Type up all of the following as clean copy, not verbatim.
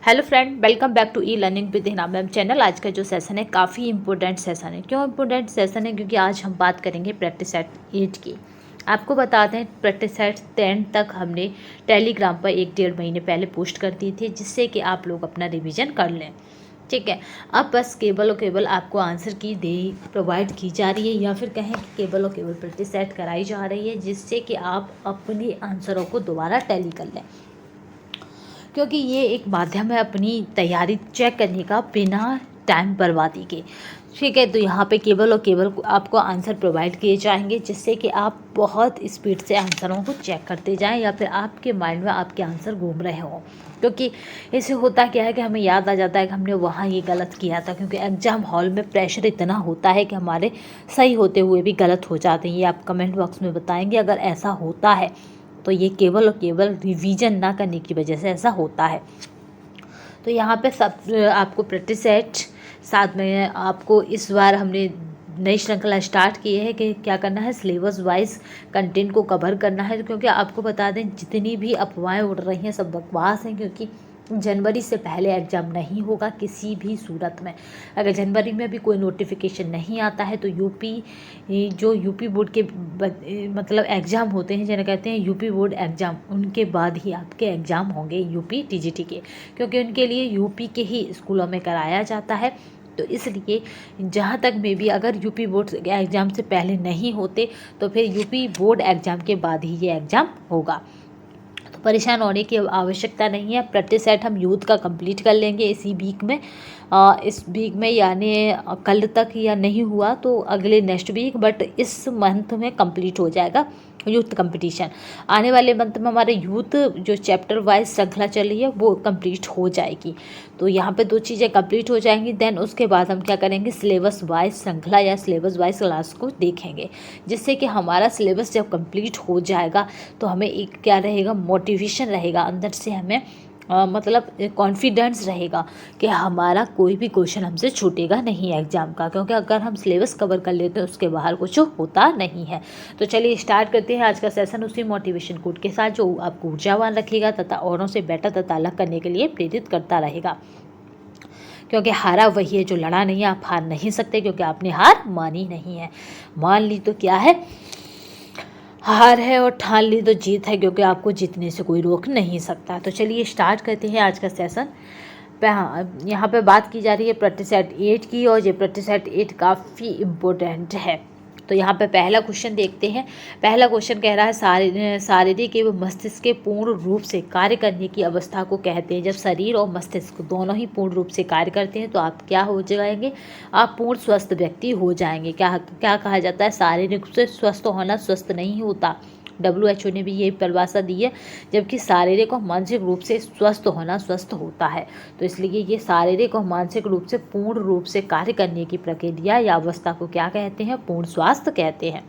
Hello friend, welcome back to e learning with Hina ma'am channel. आज का जो session है काफ़ी इंपॉर्टेंट सेशन है। क्यों इंपॉर्टेंट सेशन है? क्योंकि आज हम बात करेंगे प्रैक्टिस सेट 8 की। आपको बताते हैं प्रैक्टिस सेट 10 तक हमने टेलीग्राम पर 1-1.5 महीने पहले पोस्ट कर दी थी, जिससे कि आप लोग अपना रिवीजन कर लें। ठीक है, अब बस केवल और केवल आपको आंसर की दे प्रोवाइड की जा रही है, या फिर कहें कि केवल और केवल प्रैक्टिस सेट कराई जा रही है, जिससे कि आप अपने आंसरों को दोबारा टैली कर लें। क्योंकि ये एक माध्यम है अपनी तैयारी चेक करने का बिना टाइम बर्बादी के। ठीक है, तो यहाँ पे केवल और केवल आपको आंसर प्रोवाइड किए जाएंगे, जिससे कि आप बहुत स्पीड से आंसरों को चेक करते जाएं, या फिर आपके माइंड में आपके आंसर घूम रहे हों। क्योंकि इससे होता क्या है कि हमें याद आ जाता है कि हमने वहाँ ये गलत किया था। क्योंकि एग्ज़ाम हॉल में प्रेशर इतना होता है कि हमारे सही होते हुए भी गलत हो जाते हैं। ये आप कमेंट बॉक्स में बताएंगे अगर ऐसा होता है, तो ये केवल और केवल रिवीजन ना करने की वजह से ऐसा होता है। तो यहाँ पे सब आपको प्रैक्टिस सेट साथ में आपको इस बार हमने नई श्रृंखला स्टार्ट की है कि क्या करना है, सिलेबस वाइज कंटेंट को कवर करना है। क्योंकि आपको बता दें, जितनी भी अफवाहें उड़ रही हैं सब बकवास हैं। क्योंकि जनवरी से पहले एग्ज़ाम नहीं होगा किसी भी सूरत में। अगर जनवरी में भी कोई नोटिफिकेशन नहीं आता है तो यूपी बोर्ड के मतलब एग्ज़ाम होते हैं, जिन्हें कहते हैं यूपी बोर्ड एग्ज़ाम, उनके बाद ही आपके एग्ज़ाम होंगे यूपी टीजीटी के। क्योंकि उनके लिए यूपी के ही स्कूलों में कराया जाता है। तो इसलिए जहाँ तक मे भी अगर यूपी बोर्ड एग्ज़ाम से पहले नहीं होते, तो फिर यूपी बोर्ड एग्ज़ाम के बाद ही ये एग्ज़ाम होगा। तो परेशान होने की आवश्यकता नहीं है। प्रैक्टिस सेट हम यूथ का कंप्लीट कर लेंगे इसी वीक में। इस वीक में यानी कल तक, या नहीं हुआ तो अगले नेक्स्ट वीक, बट इस मंथ में कंप्लीट हो जाएगा यूथ कंपटीशन। आने वाले मंथ में हमारे यूथ जो चैप्टर वाइज श्रृंखला चल रही है वो कंप्लीट हो जाएगी। तो यहाँ पे 2 चीज़ें कंप्लीट हो जाएंगी। देन उसके बाद हम क्या करेंगे, सिलेबस वाइज श्रृंखला या सिलेबस वाइज क्लास को देखेंगे, जिससे कि हमारा सिलेबस जब कंप्लीट हो जाएगा तो हमें एक क्या रहेगा, मोटिवेशन रहेगा अंदर से। हमें मतलब कॉन्फिडेंस रहेगा कि हमारा कोई भी क्वेश्चन हमसे छूटेगा नहीं एग्ज़ाम का। क्योंकि अगर हम सिलेबस कवर कर लेते हैं उसके बाहर कुछ होता नहीं है। तो चलिए स्टार्ट करते हैं आज का सेशन उसी मोटिवेशन कोट के साथ, जो आपको ऊर्जावान रखेगा तथा औरों से बेटर तथा अलग करने के लिए प्रेरित करता रहेगा। क्योंकि हारा वही है जो लड़ा नहीं है। आप हार नहीं सकते, क्योंकि आपने हार मानी नहीं है। मान ली तो क्या है, हार है, और ठान ली तो जीत है। क्योंकि आपको जीतने से कोई रोक नहीं सकता। तो चलिए स्टार्ट करते हैं आज का सेशन। हाँ, यहाँ पे बात की जा रही है प्रैक्टिस सेट 8 की, और ये प्रैक्टिस सेट 8 काफ़ी इम्पोर्टेंट है। तो यहाँ पे पहला क्वेश्चन देखते हैं। पहला क्वेश्चन कह रहा है शारीरिक एवं मस्तिष्क के पूर्ण रूप से कार्य करने की अवस्था को कहते हैं। जब शरीर और मस्तिष्क दोनों ही पूर्ण रूप से कार्य करते हैं तो आप क्या हो जाएंगे, आप पूर्ण स्वस्थ व्यक्ति हो जाएंगे। क्या क्या कहा जाता है, शारीरिक रूप से स्वस्थ होना स्वस्थ नहीं होता। WHO ने भी यही परिभाषा दी है। जबकि शारीरिक और मानसिक रूप से स्वस्थ होना स्वस्थ होता है। तो इसलिए ये शारीरिक और मानसिक रूप से पूर्ण रूप से कार्य करने की प्रक्रिया या अवस्था को क्या कहते हैं, पूर्ण स्वास्थ्य कहते हैं।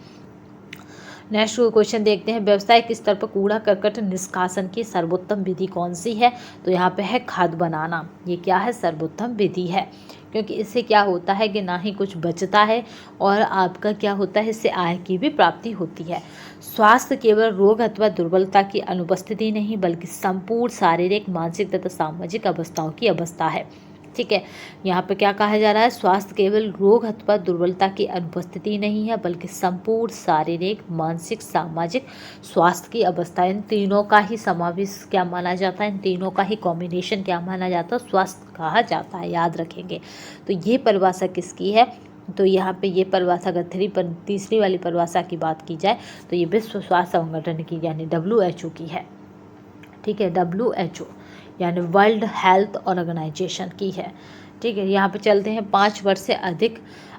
नेक्स्ट क्वेश्चन देखते हैं। व्यावसायिक स्तर पर कूड़ा करकट निष्कासन की सर्वोत्तम विधि कौन सी है? तो यहाँ पे है खाद बनाना। ये क्या है, सर्वोत्तम विधि है। क्योंकि इससे क्या होता है कि ना ही कुछ बचता है, और आपका क्या होता है, इससे आय की भी प्राप्ति होती है। स्वास्थ्य केवल रोग अथवा दुर्बलता की अनुपस्थिति नहीं, बल्कि संपूर्ण शारीरिक, मानसिक तथा सामाजिक अवस्थाओं की अवस्था है। ठीक है, यहाँ पे क्या कहा जा रहा है, स्वास्थ्य केवल रोग अथवा दुर्बलता की अनुपस्थिति नहीं है, बल्कि संपूर्ण शारीरिक, मानसिक, सामाजिक स्वास्थ्य की अवस्था। इन तीनों का ही समावेश क्या माना जाता है, इन तीनों का ही कॉम्बिनेशन क्या माना जाता है, स्वास्थ्य कहा जाता है। याद रखेंगे। तो ये परिभाषा किसकी है, तो यहाँ पे ये परिभाषा अगर तीसरी वाली परिभाषा की बात की जाए तो ये विश्व स्वास्थ्य संगठन की यानी WHO की है। ठीक है, WHO यानी वर्ल्ड हेल्थ ऑर्गेनाइजेशन की है। ठीक है, यहाँ पे चलते हैं। 5 वर्ष से अधिक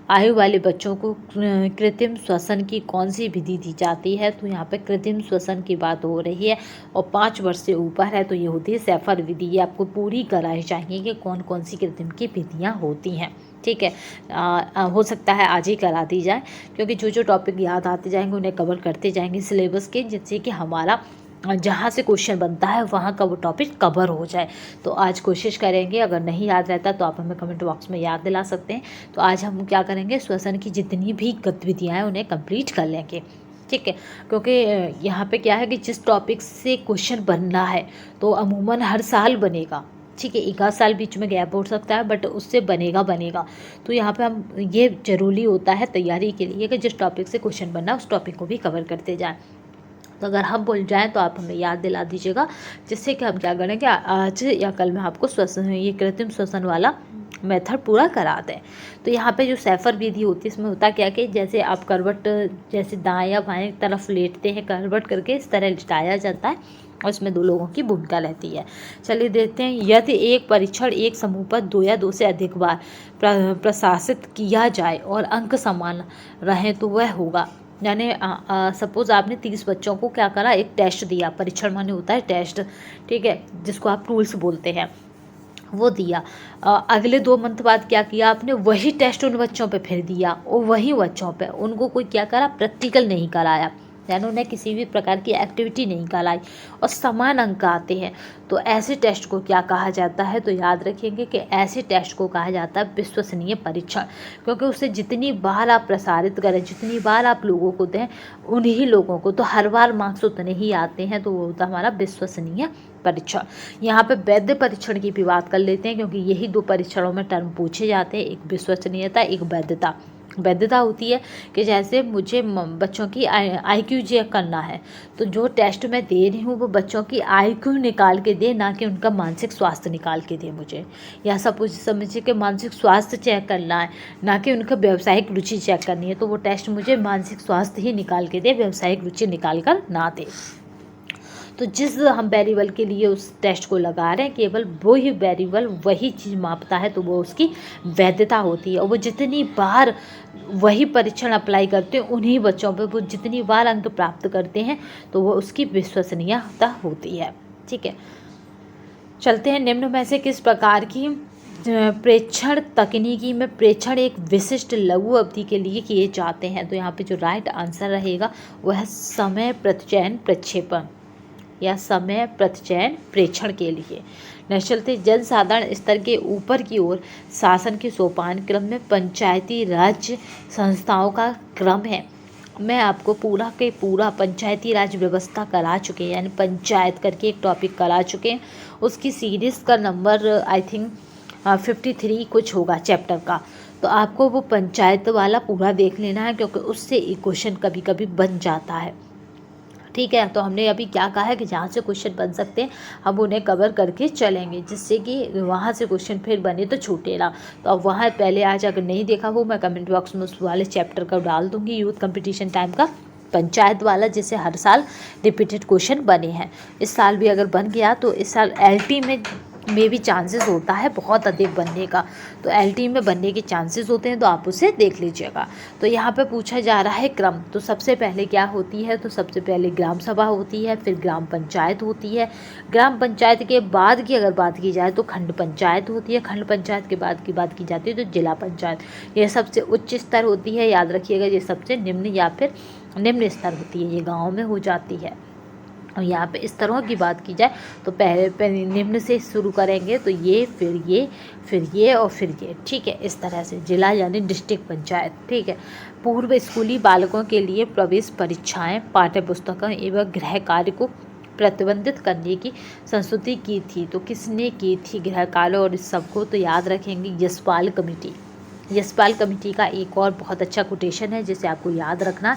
आयु वाले बच्चों को कृत्रिम श्वसन की कौन सी विधि दी जाती है? तो यहाँ पे कृत्रिम श्वसन की बात हो रही है, और 5 वर्ष से ऊपर है तो ये होती है सैफर विधि। ये आपको पूरी करानी चाहिए कि कौन कौन सी कृत्रिम की विधियाँ होती हैं। ठीक है, हो सकता है आज ही करा दी जाए, क्योंकि जो जो टॉपिक याद आते जाएंगे उन्हें कवर करते जाएंगे सिलेबस के, जिससे कि हमारा जहाँ से क्वेश्चन बनता है वहाँ का वो टॉपिक कवर हो जाए। तो आज कोशिश करेंगे, अगर नहीं याद रहता तो आप हमें कमेंट बॉक्स में याद दिला सकते हैं। तो आज हम क्या करेंगे, श्वसन की जितनी भी गतिविधियाँ हैं उन्हें कंप्लीट कर लेंगे। ठीक है, क्योंकि यहाँ पे क्या है कि जिस टॉपिक से क्वेश्चन बनना है तो अमूमन हर साल बनेगा। ठीक है, 1 आध साल बीच में गैप हो सकता है, बट उससे बनेगा। तो यहाँ पे हम ये ज़रूरी होता है तैयारी के लिए कि जिस टॉपिक से क्वेश्चन बनना उस टॉपिक को भी कवर करते जाएँ। तो अगर हम भूल जाएँ तो आप हमें याद दिला दीजिएगा, जिससे कि हम क्या करेंगे, आज या कल में आपको श्वसन, ये कृत्रिम श्वसन वाला मेथड पूरा करा दें। तो यहाँ पे जो सैफर विधि होती है, इसमें होता क्या कि जैसे आप करवट, जैसे दाएं या बाएं तरफ लेटते हैं, करवट करके इस तरह लिटाया जाता है और इसमें 2 लोगों की भूमिका रहती है। चलिए देखते हैं, यदि एक परीक्षण एक समूह पर 2 या 2 से अधिक बार प्रशासित किया जाए और अंक समान रहें तो वह होगा। यानी सपोज़ आपने 30 बच्चों को क्या करा, एक टेस्ट दिया, परीक्षण माने होता है टेस्ट, ठीक है, जिसको आप टूल्स बोलते हैं, वो दिया। अगले 2 मंथ बाद क्या किया आपने, वही टेस्ट उन बच्चों पे फिर दिया और वही बच्चों पे उनको कोई क्या करा, प्रैक्टिकल नहीं कराया, यानी उन्हें किसी भी प्रकार की एक्टिविटी नहीं कराई और समान अंक आते हैं। तो ऐसे टेस्ट को क्या कहा जाता है, तो याद रखेंगे कि ऐसे टेस्ट को कहा जाता है विश्वसनीय परीक्षण, क्योंकि उसे जितनी बार आप प्रसारित करें, जितनी बार आप लोगों को दें, उन्हीं लोगों को तो हर बार मार्क्स उतने ही आते हैं, तो वो होता हमारा विश्वसनीय परीक्षण। यहाँ पे वैध परीक्षण की भी बात कर लेते हैं, क्योंकि यही 2 परीक्षणों में टर्म पूछे जाते हैं, एक विश्वसनीयता, एक वैधता। वैधता होती है कि जैसे मुझे बच्चों की IQ चेक करना है, तो जो टेस्ट मैं दे रही हूँ वो बच्चों की IQ निकाल के दे, ना कि उनका मानसिक स्वास्थ्य निकाल के दे मुझे। या सपोज समझिए कि मानसिक स्वास्थ्य चेक करना है, ना कि उनका व्यावसायिक रुचि चेक करनी है, तो वो टेस्ट मुझे मानसिक स्वास्थ्य ही निकाल के दे, व्यावसायिक रुचि निकाल कर ना दे। तो जिस हम वेरिएबल के लिए उस टेस्ट को लगा रहे हैं, केवल वो ही वेरिएबल वही चीज़ मापता है, तो वो उसकी वैधता होती है। और वो जितनी बार वही परीक्षण अप्लाई करते हैं, उन्हीं बच्चों पर वो जितनी बार अंक प्राप्त करते हैं, तो वो उसकी विश्वसनीयता होती है। ठीक है, चलते हैं, निम्न में से किस प्रकार की प्रेक्षण तकनीकी में प्रेक्षण एक विशिष्ट लघु अवधि के लिए किए जाते हैं। तो यहाँ पे जो राइट आंसर रहेगा वह समय प्रतिचयन प्रक्षेपण या समय प्रतिचयन प्रेक्षण के लिए। नेक्स्ट चलते, जनसाधारण स्तर के ऊपर की ओर शासन के सोपान क्रम में पंचायती राज संस्थाओं का क्रम है। मैं आपको पूरा के पूरा पंचायती राज व्यवस्था करा चुके हैं, यानी पंचायत करके एक टॉपिक करा चुके हैं। उसकी सीरीज़ का नंबर आई थिंक 53 कुछ होगा चैप्टर का। तो आपको वो पंचायत वाला पूरा देख लेना है, क्योंकि उससे एक क्वेश्चन कभी कभी बन जाता है। ठीक है, तो हमने अभी क्या कहा है कि जहाँ से क्वेश्चन बन सकते हैं हम उन्हें कवर करके चलेंगे, जिससे कि वहाँ से क्वेश्चन फिर बने तो छूटे ना। तो अब वहाँ पहले आज अगर नहीं देखा वो मैं कमेंट बॉक्स में उस वाले चैप्टर का डाल दूँगी, यूथ कंपटीशन टाइम का पंचायत वाला, जिससे हर साल रिपीटेड क्वेश्चन बने हैं। इस साल भी अगर बन गया तो इस साल LT में भी चांसेस होता है बहुत अधिक बनने का, तो LT में बनने के चांसेस होते हैं, तो आप उसे देख लीजिएगा। तो यहाँ पे पूछा जा रहा है क्रम, तो सबसे पहले क्या होती है, तो सबसे पहले ग्राम सभा होती है, फिर ग्राम पंचायत होती है। ग्राम पंचायत के बाद की अगर बात की जाए तो खंड पंचायत होती है, खंड पंचायत के बाद की बात की जाती है तो जिला पंचायत। यह सबसे उच्च स्तर होती है, याद रखिएगा, ये सबसे निम्न या फिर निम्न स्तर होती है, ये गाँव में हो जाती है। और यहाँ पे स्तरों की बात की जाए तो पहले निम्न से शुरू करेंगे, तो ये फिर ये फिर ये और फिर ये। ठीक है, इस तरह से जिला यानी डिस्ट्रिक्ट पंचायत। ठीक है, पूर्व स्कूली बालकों के लिए प्रवेश परीक्षाएं, पाठ्य पुस्तकों एवं गृह कार्य को प्रतिबंधित करने की संस्तुति की थी। तो किसने की थी गृह कार्य और इस सबको, तो याद रखेंगे यशपाल कमेटी। यशपाल कमेटी का एक और बहुत अच्छा कोटेशन है जिसे आपको याद रखना,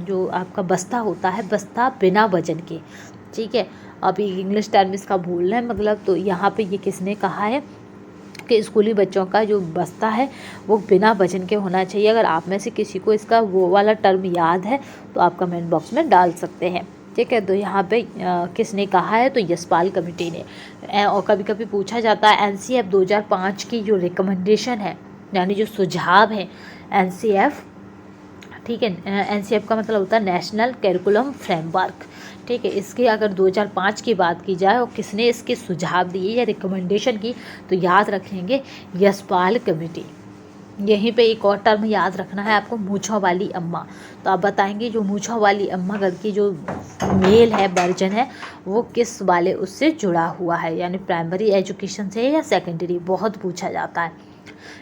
जो आपका बस्ता होता है, बस्ता बिना वजन के। ठीक है, अभी इंग्लिश टर्म इसका भूल है मतलब, तो यहाँ पे ये किसने कहा है कि स्कूली बच्चों का जो बस्ता है वो बिना वजन के होना चाहिए। अगर आप में से किसी को इसका वो वाला टर्म याद है तो आप कमेंट बॉक्स में डाल सकते हैं। ठीक है, तो यहाँ पे किसने कहा है, तो यशपाल कमेटी ने। और कभी कभी पूछा जाता है NCF 2005 की जो रिकमेंडेशन है, यानी जो सुझाव है NCF, ठीक है, NCF का मतलब होता है नेशनल करिकुलम फ्रेमवर्क। ठीक है, इसके अगर 2005 की बात की जाए और किसने इसके सुझाव दिए या रिकमेंडेशन की, तो याद रखेंगे यशपाल कमेटी। यहीं पे एक और टर्म याद रखना है आपको, मूंछों वाली अम्मा। तो आप बताएंगे जो मूंछों वाली अम्मा करके जो मेल है, वर्जन है, वो किस वाले उससे जुड़ा हुआ है, यानी प्राइमरी एजुकेशन से या सेकेंडरी, बहुत पूछा जाता है।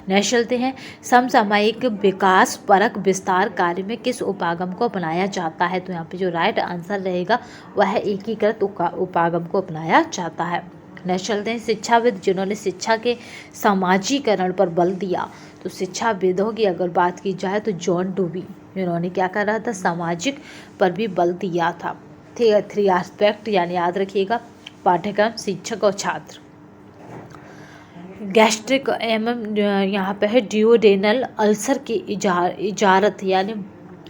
नेक्स्ट चलते हैं, समसामयिक विकास परक विस्तार कार्य में किस उपागम को अपनाया जाता है? तो यहाँ पे जो राइट आंसर रहेगा वह है एकीकृत उपागम को अपनाया जाता है। नेक्स्ट चलते हैं, शिक्षाविद जिन्होंने शिक्षा के समाजीकरण पर बल दिया। तो शिक्षाविदों की अगर बात की जाए तो जॉन डूबी, इन्होंने क्या करा था? सामाजिक पर भी बल दिया था। ठीक है, 3 एस्पेक्ट यानी याद रखिएगा, पाठ्यक्रम, शिक्षक और छात्र। गैस्ट्रिक एवं यहाँ पे है डिओडेनल अल्सर की इजारत यानी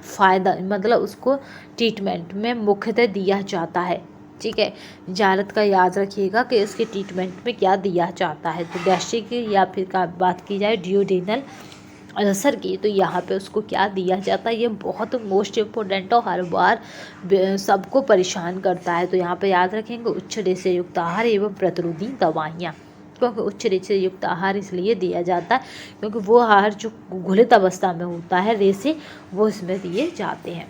फ़ायदा, मतलब उसको ट्रीटमेंट में मुख्यतः दिया जाता है। ठीक है, इजारत का याद रखिएगा कि इसके ट्रीटमेंट में क्या दिया जाता है। तो गैस्ट्रिक या फिर का बात की जाए डिओडेनल अल्सर की, तो यहाँ पे उसको क्या दिया जाता है? ये बहुत मोस्ट इम्पोर्टेंट और हर बार सबको परेशान करता है। तो यहाँ पे याद रखेंगे उच्च रेशे युक्त आहार एवं प्रतिरोधी दवाइयाँ। क्योंकि उच्च रेशे युक्त आहार इसलिए दिया जाता है क्योंकि वो आहार जो घुलित अवस्था में होता है, रेशे, वो इसमें दिए जाते हैं।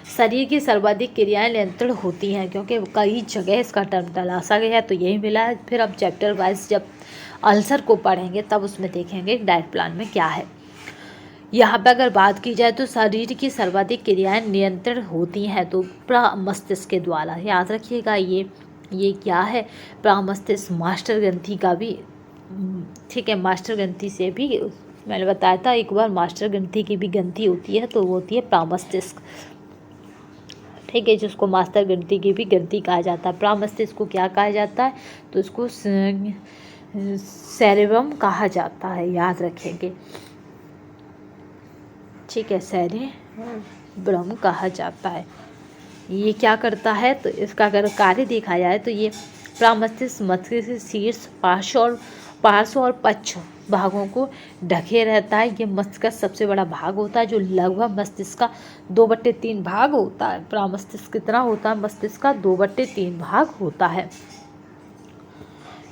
शरीर की सर्वाधिक क्रियाएं नियंत्रण होती हैं, क्योंकि कई जगह इसका टर्म तलाशा गया है तो यही मिला है। फिर अब चैप्टर वाइज जब अल्सर को पढ़ेंगे तब उसमें देखेंगे डाइट प्लान में क्या है। यहाँ पर अगर बात की जाए तो शरीर की सर्वाधिक क्रियाएं नियंत्रण होती हैं तो प्रमस्तिष्क के द्वारा, याद रखिएगा ये क्या है? प्रमस्तिष्क मास्टर ग्रंथि का भी, ठीक है, मास्टर ग्रंथि से भी मैंने बताया था एक बार, मास्टर ग्रंथि की भी ग्रंथि होती है तो वो होती है प्रमस्तिष्क। ठीक है, जिसको मास्टर ग्रंथि की भी ग्रंथि कहा जाता है। प्रमस्तिष्क को क्या कहा जाता है? तो इसको सेरेब्रम कहा जाता है, याद रखेंगे। ठीक है, सेरेब्रम कहा जाता है। ये क्या करता है? तो इसका अगर कार्य देखा जाए तो ये प्रमस्तिष्क मस्तिष्क के शीर्ष, पार्श्व और पक्ष भागों को ढके रहता है। ये मस्तिष्क का सबसे बड़ा भाग होता है जो लगभग मस्तिष्क का 2/3 भाग होता है। प्रमस्तिष्क कितना होता है? मस्तिष्क का 2/3 भाग होता है।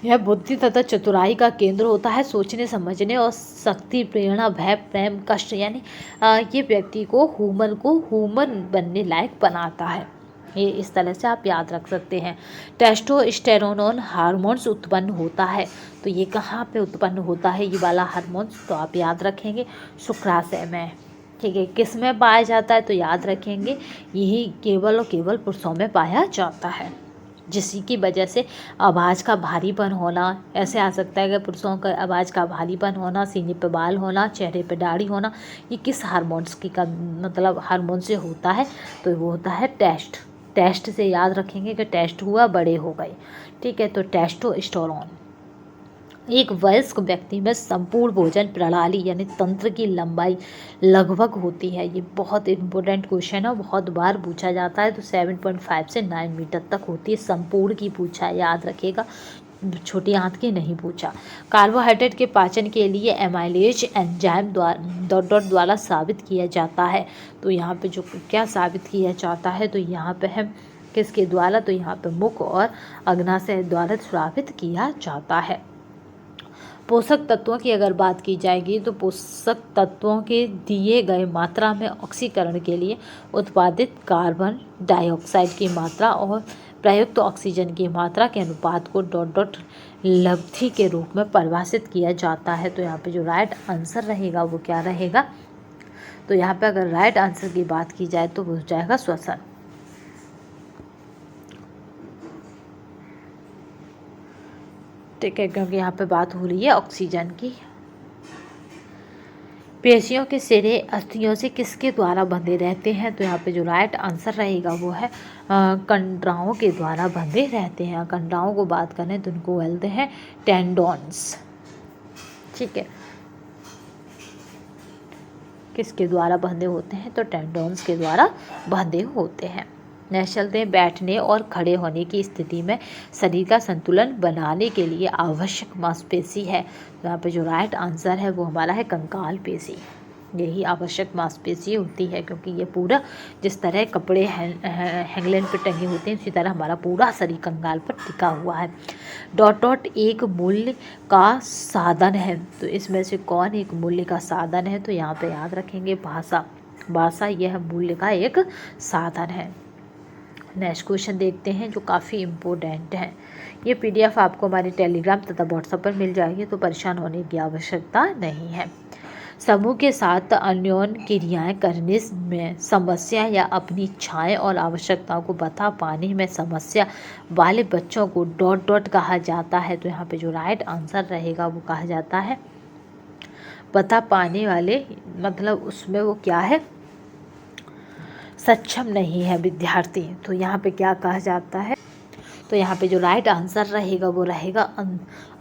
यह बुद्धि तथा चतुराई का केंद्र होता है। सोचने, समझने और शक्ति, प्रेरणा, भय, प्रेम, कष्ट, यानी ये व्यक्ति को ह्यूमन बनने लायक बनाता है। ये इस तरह से आप याद रख सकते हैं। टेस्टोस्टेरोन हार्मोन्स उत्पन्न होता है, तो ये कहाँ पे उत्पन्न होता है ये वाला हार्मोन्स? तो आप याद रखेंगे शुक्राशय में। ठीक है, किस में पाया जाता है? तो याद रखेंगे यही केवल और केवल पुरुषों में पाया जाता है, जिसकी वजह से आवाज़ का भारीपन होना, ऐसे आ सकता है कि पुरुषों का आवाज़ का भारीपन होना, सीने पे बाल होना, चेहरे पे दाढ़ी होना, ये किस हार्मोन्स की का मतलब हार्मोन से होता है? तो वो होता है टेस्ट से याद रखेंगे कि टेस्ट हुआ, बड़े हो गए। ठीक है, तो टेस्टोस्टेरोन। एक वयस्क व्यक्ति में संपूर्ण भोजन प्रणाली यानी तंत्र की लंबाई लगभग होती है। ये बहुत इम्पोर्टेंट क्वेश्चन है, बहुत बार पूछा जाता है। तो 7.5 से 9 मीटर तक होती है। संपूर्ण की पूछा, याद रखिएगा, छोटी आंत की नहीं पूछा। कार्बोहाइड्रेट के पाचन के लिए एमाइलेज एंजाइम द्वारा साबित किया जाता है। तो यहाँ पे जो क्या साबित किया जाता है? तो यहाँ पे है किसके द्वारा? तो यहाँ पे मुख और अग्नाशय द्वारा साबित किया जाता है। पोषक तत्वों की अगर बात की जाएगी तो पोषक तत्वों के दिए गए मात्रा में ऑक्सीकरण के लिए उत्पादित कार्बन डाइऑक्साइड की मात्रा और प्रयुक्त ऑक्सीजन की मात्रा के अनुपात को डॉट लब्धि के रूप में परिभाषित किया जाता है। तो यहाँ पे जो राइट आंसर रहेगा वो क्या रहेगा? तो यहाँ पे अगर राइट आंसर की बात की जाए तो वो हो जाएगा श्वसन। ठीक है, क्योंकि यहाँ पे बात हो रही है ऑक्सीजन की। पेशियों के सिरे अस्थियों से किसके द्वारा बंधे रहते हैं? तो यहाँ पे जो राइट आंसर रहेगा वो है कंडराओं के द्वारा बंधे रहते हैं। कंडराओं को बात करें तो उनको बोलते हैं टेंडोन्स। ठीक है, किसके द्वारा बंधे होते हैं? तो टेंडोन्स के द्वारा बंधे होते हैं। नेक्स्ट चलते हैं, बैठने और खड़े होने की स्थिति में शरीर का संतुलन बनाने के लिए आवश्यक मांसपेशी है। तो यहाँ पे जो राइट आंसर है वो हमारा है कंकाल पेशी। यही आवश्यक मांसपेशी होती है, क्योंकि ये पूरा जिस तरह कपड़े हैंगलेन पर टंगे होते हैं उसी तरह हमारा पूरा शरीर कंकाल पर टिका हुआ है। डॉट एक मूल्य का साधन है, तो इसमें से कौन एक मूल्य का साधन है? तो यहाँ पे याद रखेंगे भाषा। यह मूल्य का एक साधन है। नेक्स्ट क्वेश्चन देखते हैं जो काफ़ी इम्पोर्टेंट है। ये पीडीएफ आपको हमारे टेलीग्राम तथा व्हाट्सएप पर मिल जाएगी, तो परेशान होने की आवश्यकता नहीं है। समूह के साथ अन्योन क्रियाएं करने में समस्या या अपनी इच्छाएं और आवश्यकताओं को बता पाने में समस्या वाले बच्चों को डॉट डॉट कहा जाता है। तो यहाँ पे जो राइट आंसर रहेगा वो कहा जाता है बता पाने वाले, मतलब उसमें वो क्या है, सक्षम नहीं है विद्यार्थी। तो यहाँ पे क्या कहा जाता है, तो यहाँ पे जो राइट आंसर रहेगा वो रहेगा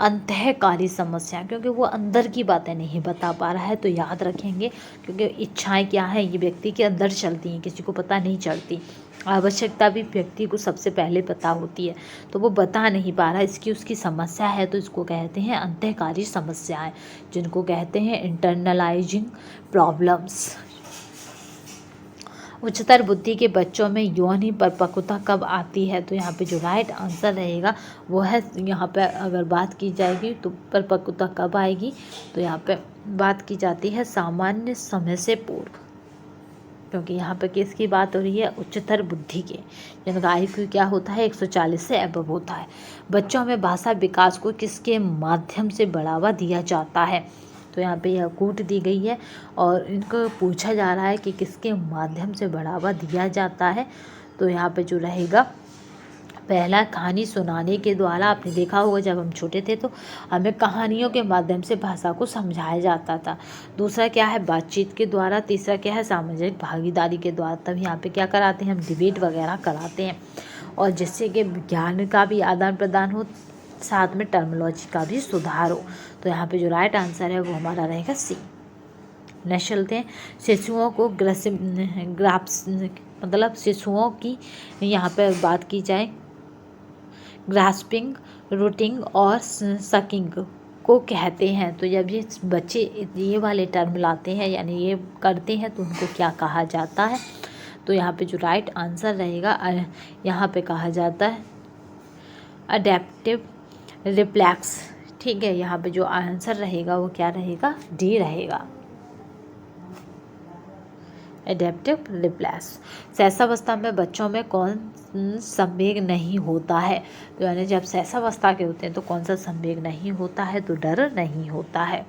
अंतःकारी समस्या, क्योंकि वो अंदर की बातें नहीं बता पा रहा है। तो याद रखेंगे, क्योंकि इच्छाएं क्या है ये व्यक्ति के अंदर चलती हैं, किसी को पता नहीं चलती। आवश्यकता भी व्यक्ति को सबसे पहले पता होती है, तो वो बता नहीं पा रहा, इसकी उसकी समस्या है। तो इसको कहते हैं अंतःकारी समस्याएं, जिनको कहते हैं इंटरनलाइजिंग प्रॉब्लम्स। उच्चतर बुद्धि के बच्चों में यौन परिपक्वता कब आती है? तो यहाँ पे जो राइट आंसर रहेगा वो है, यहाँ पे अगर बात की जाएगी तो परिपक्वता कब आएगी, तो यहाँ पे बात की जाती है सामान्य समय से पूर्व, क्योंकि यहाँ पे किसकी बात हो रही है, उच्चतर बुद्धि के, जिनका IQ क्या होता है 140 से अबव होता है। बच्चों में भाषा विकास को किसके माध्यम से बढ़ावा दिया जाता है? तो यहाँ पे यह कूट दी गई है और इनको पूछा जा रहा है कि किसके माध्यम से बढ़ावा दिया जाता है। तो यहाँ पे जो रहेगा पहला, कहानी सुनाने के द्वारा। आपने देखा होगा जब हम छोटे थे तो हमें कहानियों के माध्यम से भाषा को समझाया जाता था। दूसरा क्या है, बातचीत के द्वारा। तीसरा क्या है, सामाजिक भागीदारी के द्वारा। तब यहाँ पे क्या कराते हैं, हम डिबेट वगैरह कराते हैं, और जिससे कि ज्ञान का भी आदान प्रदान हो, साथ में टर्मिनोलॉजी का भी सुधार हो। तो यहाँ पे जो राइट आंसर है वो हमारा रहेगा सी। नेक्स्ट चलते हैं, शिशुओं को ग्राफ्स, मतलब शिशुओं की यहाँ पे बात की जाए, ग्रास्पिंग, रूटिंग और सकिंग को कहते हैं। तो जब ये बच्चे ये वाले टर्म लाते हैं, यानी ये करते हैं, तो उनको क्या कहा जाता है? तो यहाँ पे जो राइट आंसर रहेगा, यहाँ पे कहा जाता है अडेप्टिव रिफ्लेक्स। ठीक है, यहाँ पे जो आंसर रहेगा वो क्या रहेगा, डी रहेगा, एडेप्टिव रिफ्लेक्स। शैशवावस्था में बच्चों में कौन संवेग नहीं होता है? तो यानी जब शैशवावस्था के होते हैं तो कौन सा संवेग नहीं होता है? तो डर नहीं होता है,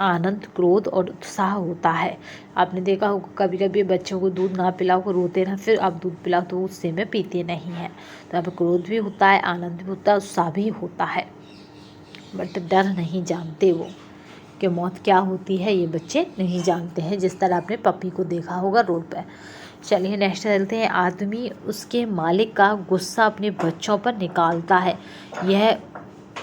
आनंद, क्रोध और उत्साह होता है। आपने देखा होगा कभी कभी बच्चों को दूध ना पिलाओ, को रोते रहे, फिर आप दूध पिलाओ तो उससे में पीते नहीं हैं। तो यहाँ पर क्रोध भी होता है, आनंद भी होता है, उत्साह भी होता है, बट डर नहीं जानते वो कि मौत क्या होती है, ये बच्चे नहीं जानते हैं, जिस तरह आपने पप्पी को देखा होगा रोड पर। चलिए नेक्स्ट चलते हैं, आदमी उसके मालिक का गुस्सा अपने बच्चों पर निकालता है, यह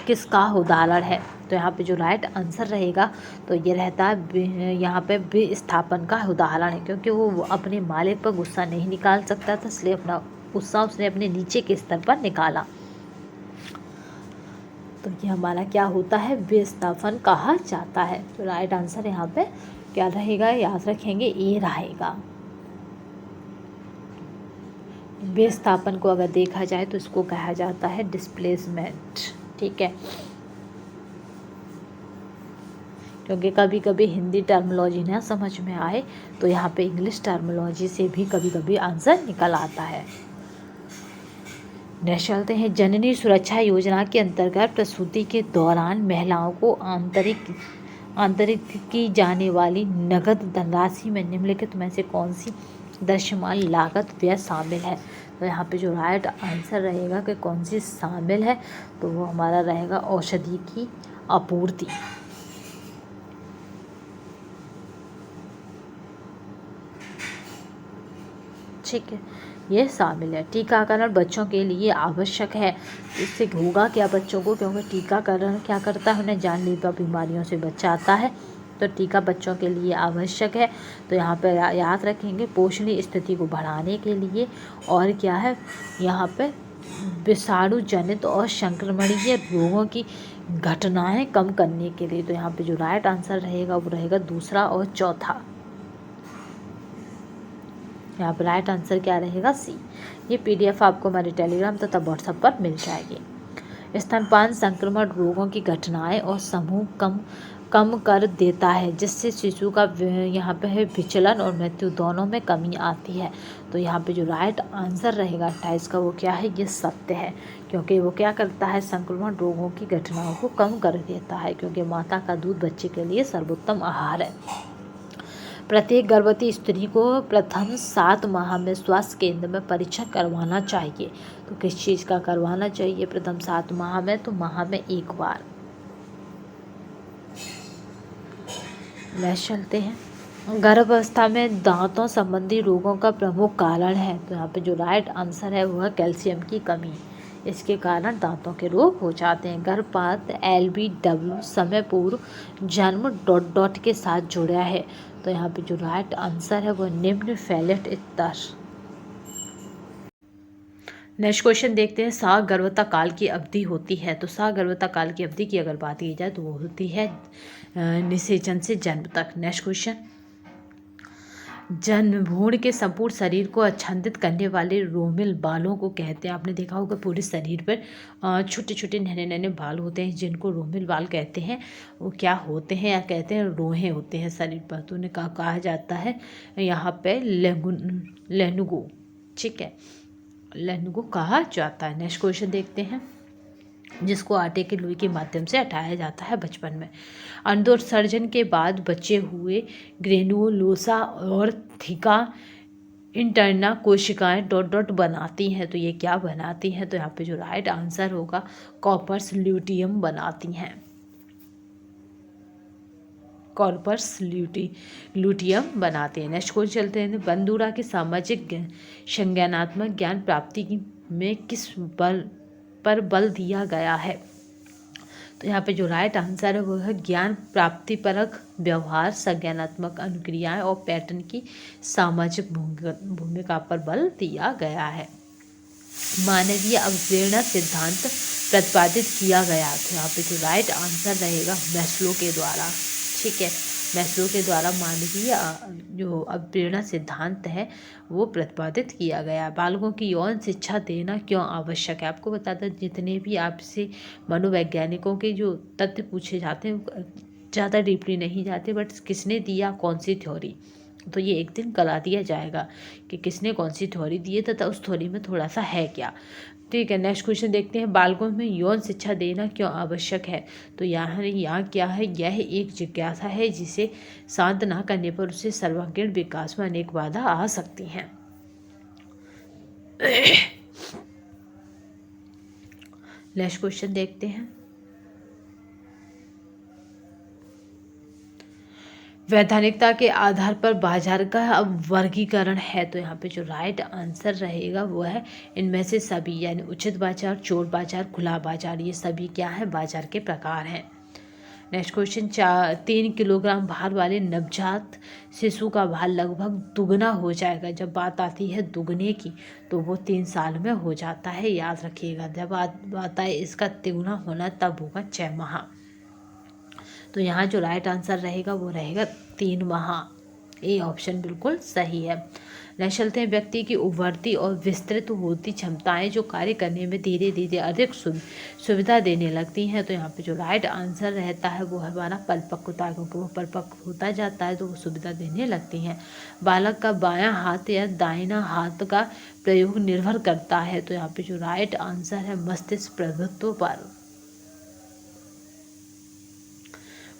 किसका उदाहरण है? तो यहाँ पे जो राइट आंसर रहेगा तो ये रहता है यहाँ पे विस्थापन का उदाहरण है, क्योंकि वो अपने मालिक पर गुस्सा नहीं निकाल सकता था, इसलिए अपना गुस्सा उसने अपने नीचे के स्तर पर निकाला। तो ये हमारा क्या होता है, विस्थापन कहा जाता है। तो राइट आंसर यहाँ पे क्या रहेगा, याद रखेंगे, ए रहेगा। विस्थापन को अगर देखा जाए तो इसको कहा जाता है डिस्प्लेसमेंट। ठीक है, क्योंकि कभी कभी हिंदी टर्मिनोलॉजी ना समझ में आए तो यहाँ पे इंग्लिश टर्मिनोलॉजी से भी कभी कभी आंसर निकल आता है। नेक्स्ट चलते हैं, जननी सुरक्षा योजना के अंतर्गत प्रसूति के दौरान महिलाओं को आंतरिक की जाने वाली नगद धनराशि में निम्नलिखित में से कौन सी दृश्यमान लागत व्यय शामिल है? तो यहाँ पे जो राइट आंसर रहेगा कि कौन सी शामिल है, तो वो हमारा रहेगा औषधि की आपूर्ति। ठीक है, ये शामिल है। टीकाकरण बच्चों के लिए आवश्यक है, इससे होगा क्या बच्चों को, क्योंकि टीकाकरण क्या करता है, उन्हें जानलेवा बीमारियों से बचाता है। तो टीका बच्चों के लिए आवश्यक है। तो यहाँ पे याद रखेंगे पोषणीय स्थिति को बढ़ाने के लिए, और क्या है यहाँ पे विषाणु जनित और संक्रमणीय रोगों की घटनाएं कम करने के लिए। तो यहाँ पे जो राइट आंसर रहेगा वो रहेगा दूसरा और चौथा। यहाँ पर राइट आंसर क्या रहेगा, सी। ये PDF आपको हमारे टेलीग्राम तथा व्हाट्सएप पर मिल जाएगी। स्तनपान संक्रमण रोगों की घटनाएं और समूह कम कर देता है, जिससे शिशु का यहाँ पे है विचलन और मृत्यु दोनों में कमी आती है। तो यहाँ पे जो राइट आंसर रहेगा 28 का वो क्या है, ये सत्य है, क्योंकि वो क्या करता है, संक्रमण रोगों की घटनाओं को कम कर देता है, क्योंकि माता का दूध बच्चे के लिए सर्वोत्तम आहार है। प्रत्येक गर्भवती स्त्री को प्रथम 7 माह में स्वास्थ्य केंद्र में परीक्षण करवाना चाहिए। तो किस चीज़ का करवाना चाहिए प्रथम 7 माह में, तो माह में एक बार। नेक्स्ट चलते हैं, गर्भावस्था में दांतों संबंधी रोगों का प्रमुख कारण है। तो यहाँ पे जो राइट आंसर है वह कैल्शियम की कमी, इसके कारण दांतों के रोग हो जाते हैं। गर्भपात LBW समय पूर्व जन्म ... के साथ जुड़ा है। तो यहाँ पे जो राइट आंसर है वह निम्न फैलेट स्तर। नेक्स्ट क्वेश्चन देखते हैं, सगर्भता काल की अवधि होती है। तो सगर्भता काल की अवधि की अगर बात की जाए तो वो होती है निषेचन से जन्म तक। नेक्स्ट क्वेश्चन, जन्म भ्रूण के संपूर्ण शरीर को आच्छादित करने वाले रोमिल बालों को कहते हैं। आपने देखा होगा पूरे शरीर पर छोटे छोटे नन्हे नन्हे बाल होते हैं, जिनको रोमिल बाल कहते हैं। वो क्या होते हैं, या कहते हैं रोहे होते हैं शरीर पर। तो उन्हें कहा जाता है यहाँ पे लेनुगो, ठीक है, लेनुगो कहा जाता है। नेक्स्ट क्वेश्चन देखते हैं, जिसको आटे के लोई के माध्यम से हटाया जाता है बचपन में। अंडोत्सर्जन के बाद बचे हुए ग्रेनुलोसा और थिका इंटरना कोशिकाएं ... बनाती हैं। तो ये क्या बनाती हैं, तो यहाँ पे जो राइट आंसर होगा कॉर्पस ल्यूटियम बनाती हैं। कॉर्पस ल्यूटियम बनाते हैं। नेक्स्ट क्वेश्चन चलते हैं, बंदूरा की सामाजिक संज्ञानात्मक ज्ञान प्राप्ति में किस पर बल दिया गया है। तो यहाँ पे जो राइट आंसर है वो है ज्ञान प्राप्ति परक व्यवहार, संज्ञानात्मक अनुक्रियाएं और पैटर्न की सामाजिक भूमिका पर बल दिया गया है। मानवीय अवप्रेरणा सिद्धांत प्रतिपादित किया गया। तो यहाँ पे जो राइट आंसर रहेगा मैस्लो के द्वारा, ठीक है, मैस्लो के द्वारा मानवीय जो अवप्रेरणा सिद्धांत है वो प्रतिपादित किया गया। बालकों की यौन शिक्षा देना क्यों आवश्यक है। आपको बताता है जितने भी आपसे मनोवैज्ञानिकों के जो तथ्य पूछे जाते हैं ज़्यादा डीपली नहीं जाते, बट किसने दिया कौन सी थ्योरी, तो ये एक दिन करा दिया जाएगा कि किसने कौन सी थ्योरी दी है तथा उस थ्योरी में थोड़ा सा है क्या। ठीक है, नेक्स्ट क्वेश्चन देखते हैं, बालकों में यौन शिक्षा देना क्यों आवश्यक है। तो यहाँ क्या है, यह एक जिज्ञासा है जिसे शांत न करने पर उससे सर्वांगीण विकास में अनेक बाधा आ सकती हैं। नेक्स्ट क्वेश्चन देखते हैं, वैधानिकता के आधार पर बाजार का अब वर्गीकरण है। तो यहाँ पे जो राइट आंसर रहेगा वो है इनमें से सभी, यानी उचित बाजार, चोर बाजार, खुला बाजार, ये सभी क्या है, बाजार के प्रकार हैं। नेक्स्ट क्वेश्चन, 3 किलोग्राम भार वाले नवजात शिशु का भार लगभग दुगना हो जाएगा। जब बात आती है दुगने की तो वो 3 साल में हो जाता है, याद रखिएगा। जब बात आए इसका तिगुना होना तब होगा 6 माह। तो यहाँ जो राइट आंसर रहेगा वो रहेगा 3 माह। ए ऑप्शन बिल्कुल सही है। नेक्स्ट चलते हैं, व्यक्ति की उभरती और विस्तृत होती क्षमताएं जो कार्य करने में धीरे धीरे अधिक सुविधा देने लगती हैं। तो यहाँ पे जो राइट आंसर रहता है वो है हमारा परिपक्वता, क्योंकि वो परिपक्व होता जाता है तो वो सुविधा देने लगती हैं। बालक का बायां हाथ या दाहिना हाथ का प्रयोग निर्भर करता है। तो यहाँ पे जो राइट आंसर है मस्तिष्क प्रभुत्व पर।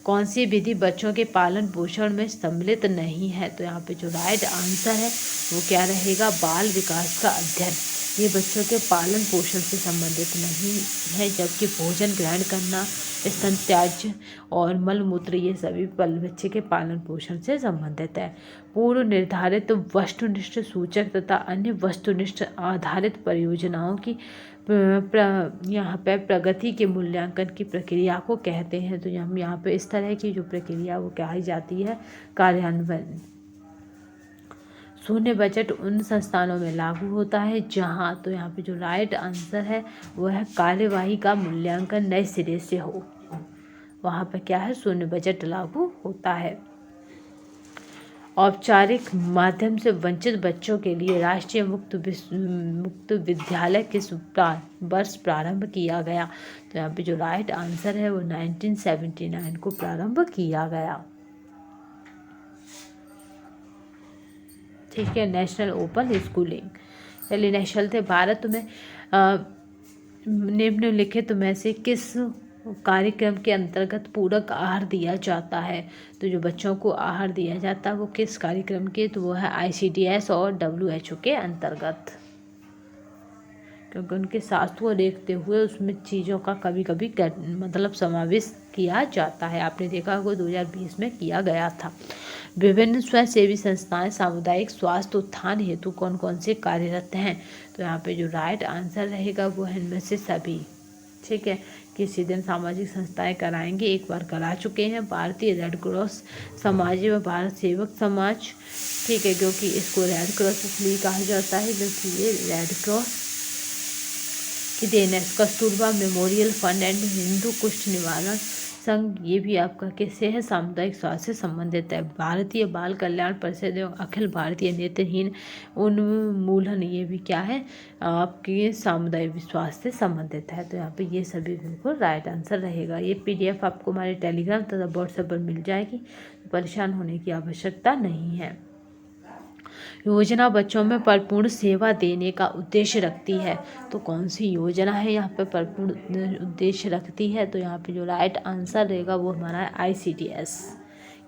कौन सी विधि बच्चों के पालन पोषण में सम्मिलित नहीं है। तो यहाँ पे जो राइट आंसर है वो क्या रहेगा, बाल विकास का अध्ययन। ये बच्चों के पालन पोषण से संबंधित नहीं है, जबकि भोजन ग्रहण करना, स्तन त्याज्य और मल मूत्र ये सभी बच्चे के पालन पोषण से संबंधित है। पूर्व निर्धारित वस्तुनिष्ठ सूचक तथा अन्य वस्तुनिष्ठ आधारित परियोजनाओं की यहाँ पे प्रगति के मूल्यांकन की प्रक्रिया को कहते हैं। तो हम यहाँ पे इस तरह की जो प्रक्रिया वो कही जाती है कार्यान्वयन। शून्य बजट उन संस्थानों में लागू होता है जहाँ, तो यहाँ पे जो राइट आंसर है वो है कार्यवाही का मूल्यांकन नए सिरे से हो, वहाँ पे क्या है, शून्य बजट लागू होता है। औपचारिक माध्यम से वंचित बच्चों के लिए राष्ट्रीय मुक्त विद्यालय किस वर्ष प्रारंभ किया गया? तो यहाँ पे जो राइट आंसर है वो 1979 को प्रारंभ किया गया। ठीक है, नेशनल ओपन स्कूलिंग। चलिए नेक्स्ट चलते। भारत में निम्नलिखित में से किस कार्यक्रम के अंतर्गत पूरक आहार दिया जाता है? तो जो बच्चों को आहार दिया जाता है वो किस कार्यक्रम के? तो वो है ICDS और WHO के अंतर्गत, क्योंकि उनके स्वास्थ्य को देखते हुए उसमें चीज़ों का कभी कभी मतलब समावेश किया जाता है। आपने देखा होगा 2020 में किया गया था। विभिन्न स्वयंसेवी संस्थाएं सामुदायिक स्वास्थ्य उत्थान हेतु कौन कौन से कार्यरत हैं? तो यहाँ पे जो राइट आंसर रहेगा वो है इनमें से सभी। ठीक है, किसी दिन सामाजिक संस्थाएं कराएंगे, एक बार करा चुके हैं। भारतीय रेड क्रॉस समाज व भारत सेवक समाज। ठीक है, क्योंकि इसको रेड क्रॉस इसलिए कहा जाता है क्योंकि ये रेड क्रॉस की देन है। Kasturba memorial fund and Hindu कुष्ठ निवारण संघ, ये भी आपका किससे है? सामुदायिक स्वास्थ्य से संबंधित है। भारतीय बाल कल्याण परिषद एवं अखिल भारतीय नेत्रहीन उन्मूलन, ये भी क्या है? आपके सामुदायिक विश्वास से संबंधित है। तो यहाँ पे ये सभी बिल्कुल राइट आंसर रहेगा। ये PDF आपको हमारे टेलीग्राम तथा व्हाट्सएप पर मिल जाएगी, परेशान होने की आवश्यकता नहीं है। योजना बच्चों में परिपूर्ण सेवा देने का उद्देश्य रखती है। तो कौन सी योजना है यहाँ पे परिपूर्ण उद्देश्य रखती है? तो यहाँ पे जो राइट आंसर रहेगा वो हमारा है ICDS,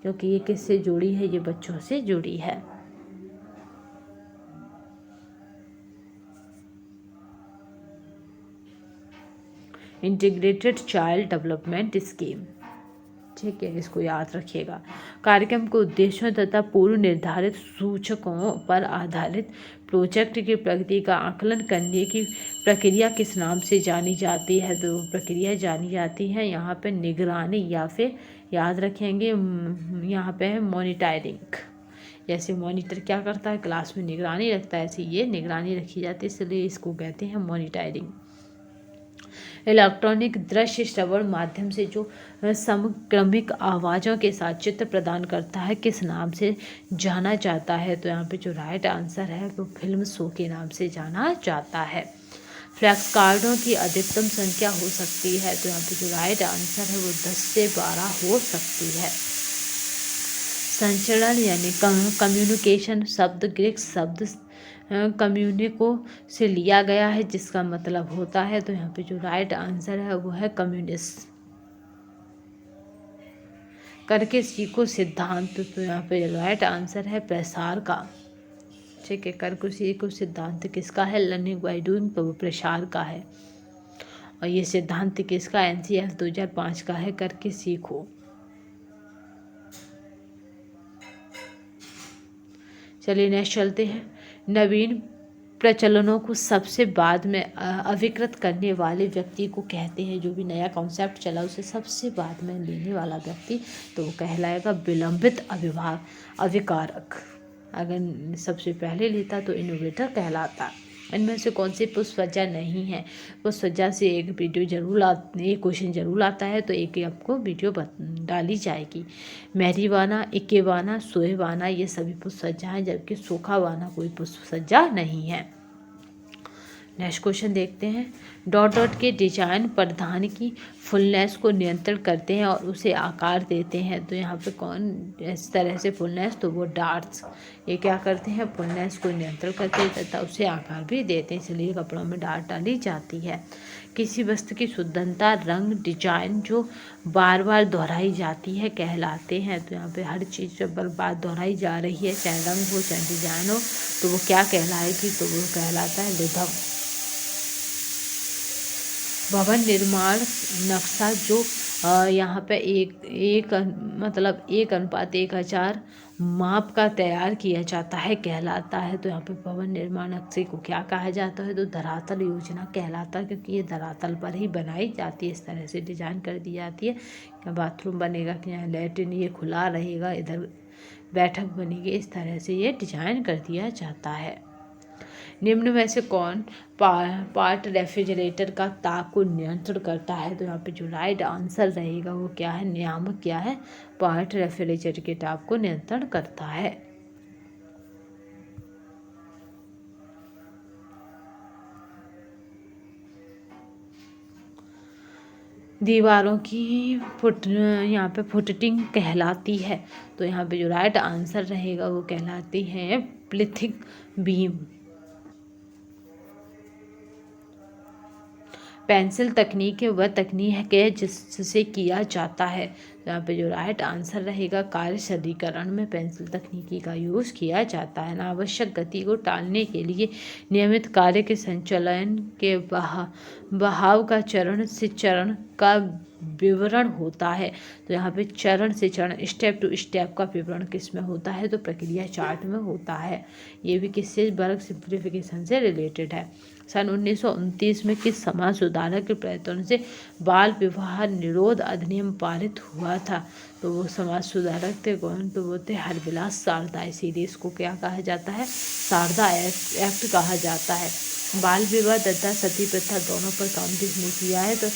क्योंकि ये किससे जुड़ी है? ये बच्चों से जुड़ी है। Integrated child development scheme. ठीक है, इसको याद रखिएगा। कार्यक्रम के उद्देश्यों तथा पूर्व निर्धारित सूचकों पर आधारित प्रोजेक्ट की प्रगति का आकलन करने की प्रक्रिया किस नाम से जानी जाती है? तो प्रक्रिया जानी जाती है यहाँ पे निगरानी, या फिर याद रखेंगे यहाँ पे है मॉनिटरिंग। जैसे मॉनिटर क्या करता है? क्लास में निगरानी रखता है, ऐसे ये निगरानी रखी जाती है, इसलिए इसको कहते हैं मॉनिटरिंग। इलेक्ट्रॉनिक दृश्य श्रवण माध्यम से जो समक्रमिक आवाज़ों के साथ चित्र प्रदान करता है किस नाम से जाना जाता है? तो यहाँ पे जो राइट आंसर है वो फिल्म शो के नाम से जाना जाता है। फ्लैक्स कार्डों की अधिकतम संख्या हो सकती है? तो यहाँ पे जो राइट आंसर है वो 10 से 12 हो सकती है। संचरण यानी कम्युनिकेशन शब्द ग्रीक शब्द कम्युनिको से लिया गया है, जिसका मतलब होता है, तो यहाँ पे जो राइट आंसर है वो है कम्युनिस्ट। करके सीखो सिद्धांत, तो यहाँ पे राइट आंसर है प्रसार का। ठीक है, करके सीखो सिद्धांत किसका है? लर्निंग बाय डूइंग, तो वो प्रसार का है। और ये सिद्धांत किसका? NCL 2005 का है, करके सीखो। चलिए नेक्स्ट चलते हैं। नवीन प्रचलनों को सबसे बाद में अविकृत करने वाले व्यक्ति को कहते हैं। जो भी नया कॉन्सेप्ट चला उसे सबसे बाद में लेने वाला व्यक्ति, तो वो कहलाएगा विलंबित अविकारक। अगर सबसे पहले लेता तो इनोवेटर कहलाता। इनमें से कौन सी पुष्पसज्जा नहीं है? पुष्पसज्जा से एक वीडियो जरूर एक क्वेश्चन जरूर आता है, तो एक आपको वीडियो डाली जाएगी। मैरीवाना, इकेवाना, सोहेवाना, ये सभी पुष्पसज्जा हैं, जबकि सोखावाना कोई पुष्पसज्जा नहीं है। नेक्स्ट क्वेश्चन देखते हैं। डॉट डॉट के डिजाइन प्रधान की फुलनेस को नियंत्रण करते हैं और उसे आकार देते हैं। तो यहाँ पे कौन इस तरह से फुलनेस? तो वो डार्ट्स, ये क्या करते हैं? फुलनेस को नियंत्रण करते हैं तथा उसे आकार भी देते हैं, इसलिए कपड़ों में डार्ट डाली जाती है। किसी वस्तु की शुद्धता, रंग, डिजाइन जो बार बार दोहराई जाती है कहलाते हैं। तो यहाँ पे हर चीज़ जब बार बार दोहराई जा रही है, चाहे रंग हो चाहे डिजाइन हो, तो वो क्या कहलाएगी? तो वो कहलाता है रिदम। भवन निर्माण नक्शा जो यहाँ पे एक मतलब 1:1000 माप का तैयार किया जाता है कहलाता है। तो यहाँ पे भवन निर्माण नक्शे को क्या कहा जाता है? तो धरातल योजना कहलाता है, क्योंकि ये धरातल पर ही बनाई जाती है। इस तरह से डिजाइन कर दी जाती है कि बाथरूम बनेगा कि यहाँ लैट्रिन ये खुला रहेगा, इधर बैठक बनेगी, इस तरह से ये डिजाइन कर दिया जाता है। निम्न में से कौन पार्ट रेफ्रिजरेटर का ताप को नियंत्रण करता है? तो यहाँ पे जो राइट आंसर रहेगा वो क्या है? नियामक क्या है? पार्ट रेफ्रिजरेटर के ताप को नियंत्रण करता है। दीवारों की यहाँ पे फुटिंग कहलाती है। तो यहाँ पे जो राइट आंसर रहेगा वो कहलाती है प्लिथिक बीम। पेंसिल तकनीक वह तकनीक है जिससे किया जाता है। यहाँ पे जो राइट आंसर रहेगा कार्य सरलीकरण में पेंसिल तकनीकी का यूज़ किया जाता है। अनावश्यक गति को टालने के लिए नियमित कार्य के संचालन के बहाव का चरण से चरण का विवरण होता है। तो यहाँ पे चरण से चरण स्टेप टू स्टेप का विवरण किस में होता है? तो प्रक्रिया चार्ट में होता है। ये भी किससे? वर्ग सिंप्लीफिकेशन से रिलेटेड है। सन 1929 में किस समाज सुधारक के प्रयत्न से बाल विवाह निरोध अधिनियम पारित हुआ था? तो वो समाज सुधारक थे कौन? तो वो थे हरविलास शारदा। इसीलिए इसको क्या कहा जाता है? शारदा एक्ट कहा जाता है। बाल विवाह तथा सती प्रथा दोनों पर काम किसने किया है? तो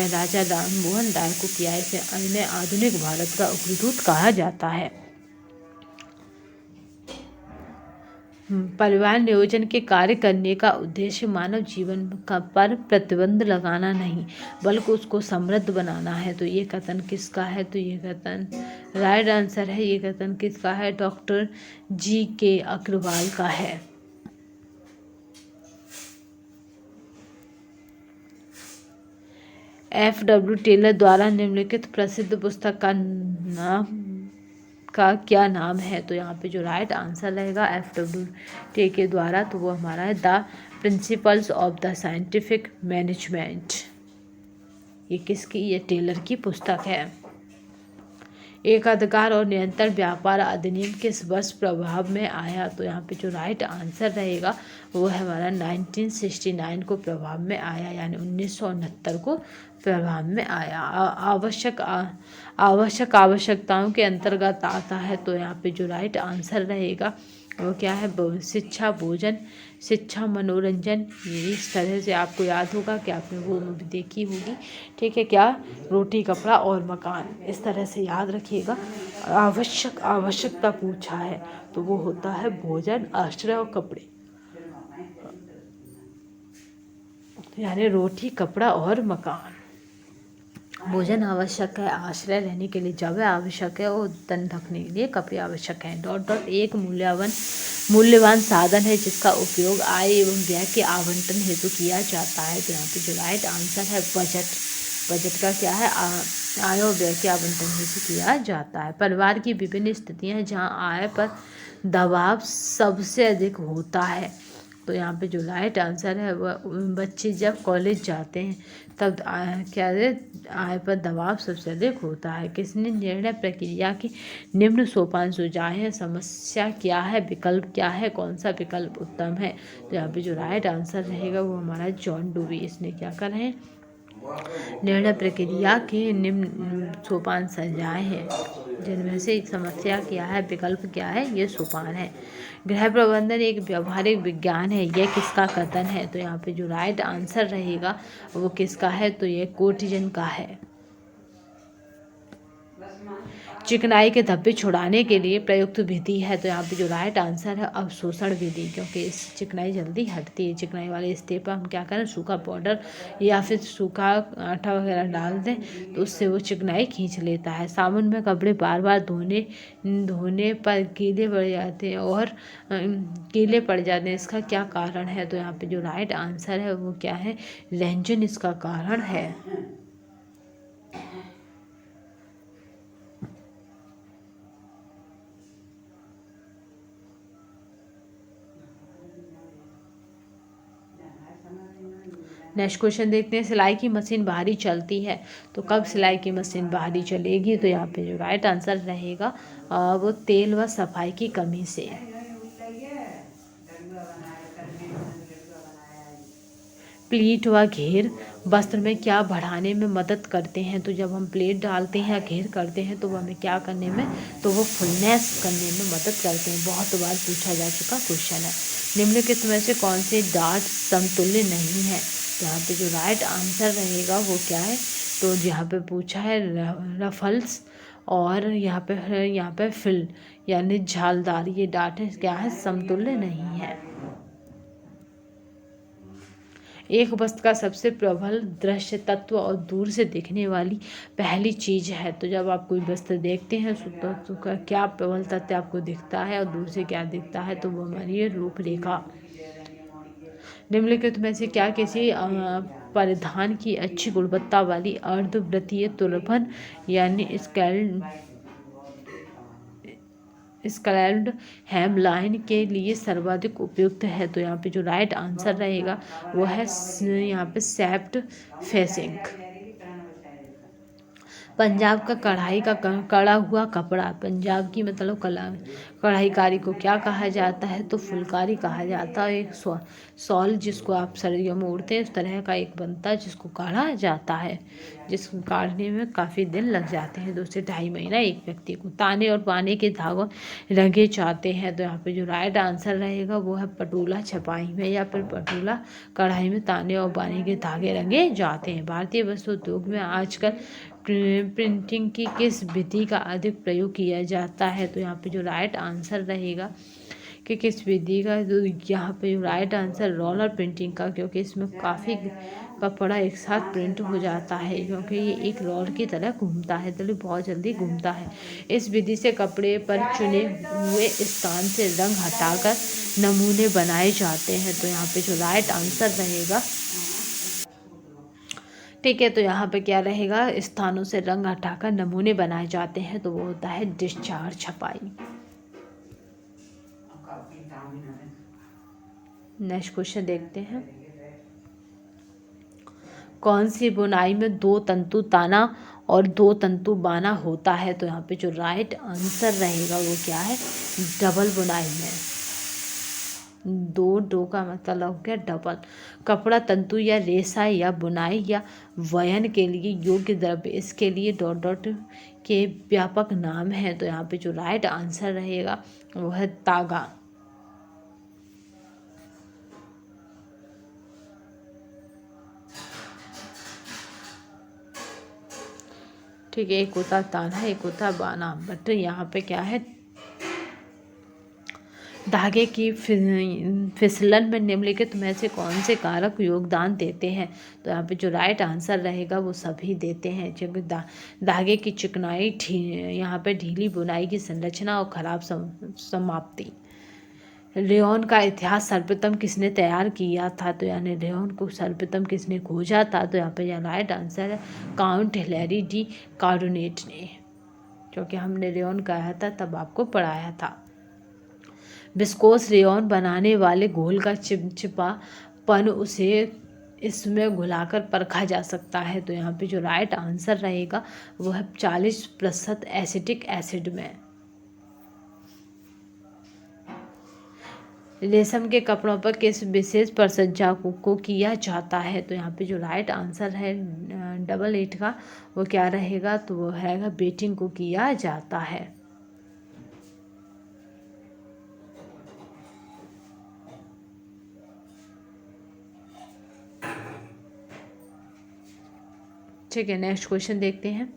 राजा राममोहन राय को किया है। इसे आधुनिक भारत का अग्रदूत कहा जाता है। परिवार नियोजन के कार्य करने का उद्देश्य मानव जीवन का पर प्रतिबंध लगाना नहीं बल्कि उसको समृद्ध बनाना है। तो ये कथन किसका है? तो ये कथन राइट आंसर है। ये कथन किसका है? Doctor G.K. अग्रवाल का है। F.W. टेलर द्वारा निम्नलिखित प्रसिद्ध पुस्तक का क्या नाम है? तो यहाँ पे जो राइट आंसर रहेगा F.W. टे के द्वारा, तो वो हमारा है the principles of the scientific management. ये किसकी? ये टेलर की पुस्तक है। एकाधिकार और निरंतर व्यापार अधिनियम किस वर्ष प्रभाव में आया? तो यहाँ पे जो राइट आंसर रहेगा वो है हमारा 1969 को प्रभाव में आया, यानी 1969 को प्रभाव में आया। आवश्यकताओं के अंतर्गत आता है। तो यहाँ पे जो राइट आंसर रहेगा वो क्या है? शिक्षा, भोजन, शिक्षा, मनोरंजन। ये इस तरह से आपको याद होगा कि आपने वो मूवी देखी होगी, ठीक है क्या? रोटी, कपड़ा और मकान, इस तरह से याद रखिएगा। आवश्यकता पूछा है तो वो होता है भोजन, आश्रय और कपड़े, यानी रोटी, कपड़ा और मकान। भोजन आवश्यक है, आश्रय रहने के लिए जगह आवश्यक है और तन ढकने के लिए कपड़े आवश्यक हैं। डॉट डॉट एक मूल्यवान साधन है जिसका उपयोग आय एवं व्यय के आवंटन हेतु किया जाता है। तो यहाँ पे जो राइट आंसर है बजट। बजट का क्या है? आय और व्यय के आवंटन हेतु किया जाता है। परिवार की विभिन्न स्थितियाँ हैं जहाँ आय पर दबाव सबसे अधिक होता है। तो यहाँ पे जो राइट आंसर है वह बच्चे जब कॉलेज जाते हैं तब क्या है? आय पर दबाव सबसे अधिक होता है। किसने निर्णय प्रक्रिया के निम्न सोपान सुझाए हैं? समस्या क्या है? विकल्प क्या है? कौन सा विकल्प उत्तम है? तो यहाँ पे जो राइट आंसर रहेगा वो हमारा जॉन डूवी। इसने क्या करा है? निर्णय प्रक्रिया के निम्न सोपान सजाए हैं, जिनमें से एक समस्या क्या है, विकल्प क्या है, ये सोपान है। गृह प्रबंधन एक व्यवहारिक विज्ञान है, यह किसका कथन है? तो यहाँ पे जो राइट आंसर रहेगा वो किसका है? तो ये कोटिजन का है। चिकनाई के धब्बे छुड़ाने के लिए प्रयुक्त विधि है। तो यहाँ पे जो राइट आंसर है अवशोषण विधि, क्योंकि इस चिकनाई जल्दी हटती है। चिकनाई वाले स्टेप पर हम क्या करें? सूखा पाउडर या फिर सूखा आटा वगैरह डाल दें तो उससे वो चिकनाई खींच लेता है। साबुन में कपड़े बार बार धोने पर गीले पड़ जाते हैं इसका क्या कारण है? तो यहाँ पे जो राइट आंसर है वो क्या है? रेंजन इसका कारण है। नेक्स्ट क्वेश्चन देखते हैं। सिलाई की मशीन बाहरी चलती है तो कब सिलाई की मशीन बाहरी चलेगी? तो यहाँ पे जो राइट आंसर रहेगा वो तेल व सफाई की कमी से। प्लीट व घेर वस्त्र में क्या बढ़ाने में मदद करते हैं? तो जब हम प्लेट डालते हैं या घेर करते हैं तो वो हमें क्या करने में? तो वो फुलनेस करने में मदद करते हैं। बहुत बार पूछा जा चुका क्वेश्चन है। निम्नलिखित में से कौन से डार्ट समतुल्य नहीं है? यहाँ पे जो राइट आंसर रहेगा वो क्या है? तो यहाँ पे पूछा है रफल्स और यहाँ पे फिल यानी झालदार, ये डार्ट क्या है? समतुल्य नहीं है। एक वस्तु का सबसे प्रबल दृश्य तत्व और दूर से दिखने वाली पहली चीज है। तो जब आप कोई वस्तु देखते हैं तो का क्या प्रबल तत्व आपको दिखता है और दूर से क्या दिखता है, तो वो हमारी है रूपरेखा। निम्नलिखित में से क्या किसी परिधान की अच्छी गुणवत्ता वाली अर्धवृत्तीय तुलभन यानी स्कैल्ड हेमलाइन के लिए सर्वाधिक उपयुक्त है? तो यहाँ पे जो राइट आंसर रहेगा वो है यहाँ पे सेप्ट फेसिंग। पंजाब का कढ़ाई का कड़ा हुआ कपड़ा, पंजाब की मतलब कढ़ाईकारी को क्या कहा जाता है? तो फुलकारी कहा जाता है। एक शॉल जिसको आप सर्दियों में ओढ़ते हैं उस तरह का एक बनता है जिसको काढ़ा जाता है, जिसको काढ़ने में काफ़ी दिन लग जाते हैं, 2 से 2.5 महीना एक व्यक्ति को। ताने और पाने के धागों रंगे जाते हैं। तो यहाँ पे जो राइट आंसर रहेगा वो है पटोला छपाई में या फिर पटोला कढ़ाई में ताने और पाने के धागे रंगे जाते हैं। भारतीय वस्त्र उद्योग में आजकल प्रिंटिंग की किस विधि का अधिक प्रयोग किया जाता है? तो यहाँ पे जो राइट आंसर रहेगा कि किस विधि का, तो यहाँ पे जो राइट आंसर रोलर प्रिंटिंग का, क्योंकि इसमें काफ़ी कपड़ा एक साथ प्रिंट हो जाता है, क्योंकि ये एक रोल की तरह घूमता है, तो बहुत जल्दी घूमता है। इस विधि से कपड़े पर चुने हुए स्थान से रंग हटाकर नमूने बनाए जाते हैं। तो यहाँ पे जो राइट आंसर रहेगा, ठीक है, तो यहाँ पे क्या रहेगा, स्थानों से रंग हटाकर नमूने बनाए जाते हैं, तो वो होता है डिस्चार्ज छपाई। नेक्स्ट क्वेश्चन देखते हैं। कौन सी बुनाई में 2 तंतु ताना और 2 तंतु बाना होता है? तो यहाँ पे जो राइट आंसर रहेगा वो क्या है, डबल बुनाई में। 2 का मतलब हो गया डबल। कपड़ा तंतु या रेशा या बुनाई या वयन के लिए योग्य द्रव्य, इसके लिए डॉट डॉट के व्यापक नाम है। तो यहाँ पे जो राइट आंसर रहेगा वो है तागा। ठीक है, एक होता ताना एक होता बाना, बट यहाँ पे क्या है, धागे की फिसलन में निम्नलिखित में से कौन से कारक योगदान देते हैं? तो यहाँ पे जो राइट आंसर रहेगा वो सभी देते हैं, क्योंकि धागे की चिकनाई, यहाँ पे ढीली बुनाई की संरचना और खराब समाप्ति। रेयॉन का इतिहास सर्वप्रथम किसने तैयार किया था? तो यानी रेयॉन को सर्वप्रथम किसने खोजा था? तो यहाँ पे यह राइट आंसर है काउंट हिलेरी डी कार्डोनेट ने, क्योंकि हमने रेयॉन कहा था तब आपको पढ़ाया था। विस्कोस रेयॉन बनाने वाले घोल का चिपचिपापन उसे इसमें घुलाकर परखा जा सकता है। तो यहाँ पे जो राइट आंसर रहेगा वो है 40% एसिटिक एसिड में। रेशम के कपड़ों पर किस विशेष परिचर्या को किया जाता है? तो यहाँ पे जो राइट आंसर है 8 का वो क्या रहेगा, तो वो है बेटिंग को किया जाता है। ठीक है, नेक्स्ट क्वेश्चन देखते हैं।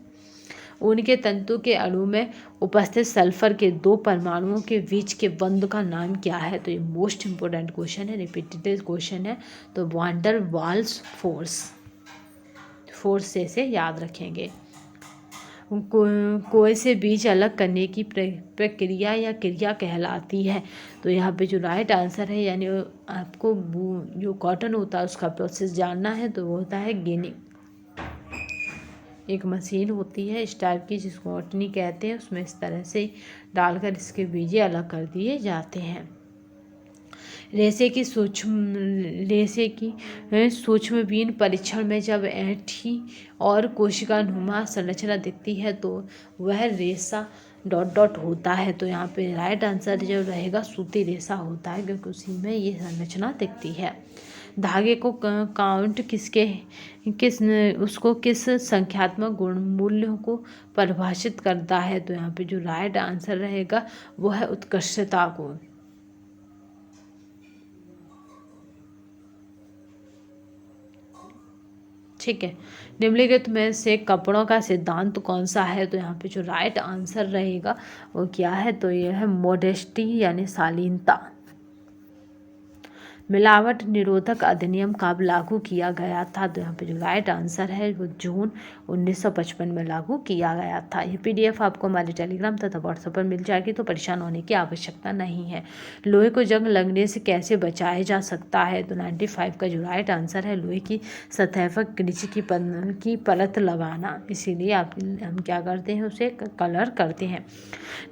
उनके तंतु के अणु में उपस्थित सल्फर के 2 परमाणुओं के बीच के बंध का नाम क्या है? तो ये मोस्ट इंपोर्टेंट क्वेश्चन है, रिपीटेड क्वेश्चन है, तो वांडर वाल्स फोर्स से याद रखेंगे। कोए से बीज अलग करने की प्रक्रिया या क्रिया कहलाती है? तो यहाँ पे जो राइट आंसर है, यानी आपको जो कॉटन होता है उसका प्रोसेस जानना है, तो वो होता है गिनिंग। एक मशीन होती है इस टाइप की जिसको ओटनी कहते हैं, उसमें इस तरह से डालकर इसके बीजे अलग कर दिए जाते हैं। रेशे की सूक्ष्मबीन परीक्षण में जब ऐंठी और कोशिका नुमा संरचना दिखती है तो वह रेशा डॉट डॉट होता है। तो यहाँ पे राइट आंसर जो रहेगा सूती रेशा होता है, क्योंकि उसी में ये संरचना दिखती है। धागे को काउंट किस संख्यात्मक गुण मूल्यों को परिभाषित करता है? तो यहाँ पे जो राइट आंसर रहेगा वो है उत्कृष्टता को। ठीक है, निम्नलिखित में से कपड़ों का सिद्धांत कौन सा है? तो यहाँ पे जो राइट आंसर रहेगा वो क्या है, तो यह है मोडेस्टी यानी शालीनता। मिलावट निरोधक अधिनियम कब लागू किया गया था? तो यहाँ पे जो राइट आंसर है वो जून 1955 में लागू किया गया था। ये PDF आपको हमारे टेलीग्राम तथा व्हाट्सएप पर मिल जाएगी, तो परेशान होने की आवश्यकता नहीं है। लोहे को जंग लगने से कैसे बचाया जा सकता है? तो 95 का जो राइट आंसर है लोहे की सतह पर क्रीच की परत लगाना, इसीलिए हम क्या करते हैं, उसे कलर करते हैं।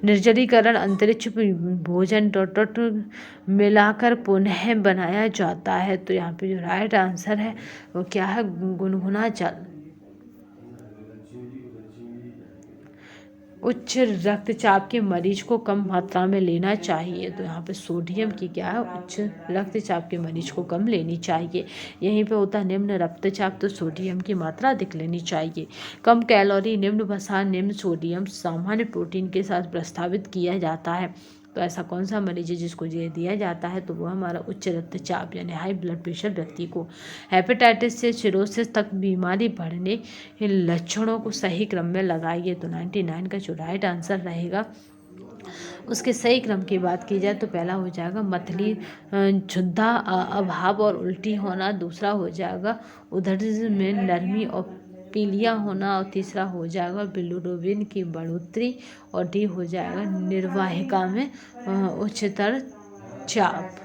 निर्जलीकरण अंतरिक्ष भोजन डॉट मिलाकर पुनः बनाया जाता है। तो यहाँ पे जो राइट आंसर है वो क्या है? गुनगुना जल। उच्च रक्तचाप के मरीज को कम मात्रा में लेना चाहिए। तो यहाँ पे सोडियम की क्या है? उच्च रक्तचाप के मरीज को कम लेनी चाहिए। यहीं पे होता है निम्न रक्तचाप, तो सोडियम की मात्रा अधिक लेनी चाहिए। कम कैलोरी, निम्न वसा, निम्न सोडियम सामान्य प्रोटीन के साथ प्रस्तावित किया जाता है। तो ऐसा कौन सा मरीज है जिसको ये दिया जाता है? तो वो हमारा उच्च रक्तचाप यानी हाई ब्लड प्रेशर व्यक्ति को। हेपेटाइटिस से सिरोसिस तक बीमारी बढ़ने लक्षणों को सही क्रम में लगाइए। तो 99 का जो राइट आंसर रहेगा उसके सही क्रम की बात की जाए तो पहला हो जाएगा मतली क्षुधा अभाव और उल्टी होना, दूसरा हो जाएगा उदर में नरमी और पीलिया होना, और तीसरा हो जाएगा बिलिरुबिन की बढ़ोतरी, और डी हो जाएगा निर्वाहिका में उच्चतर चाप।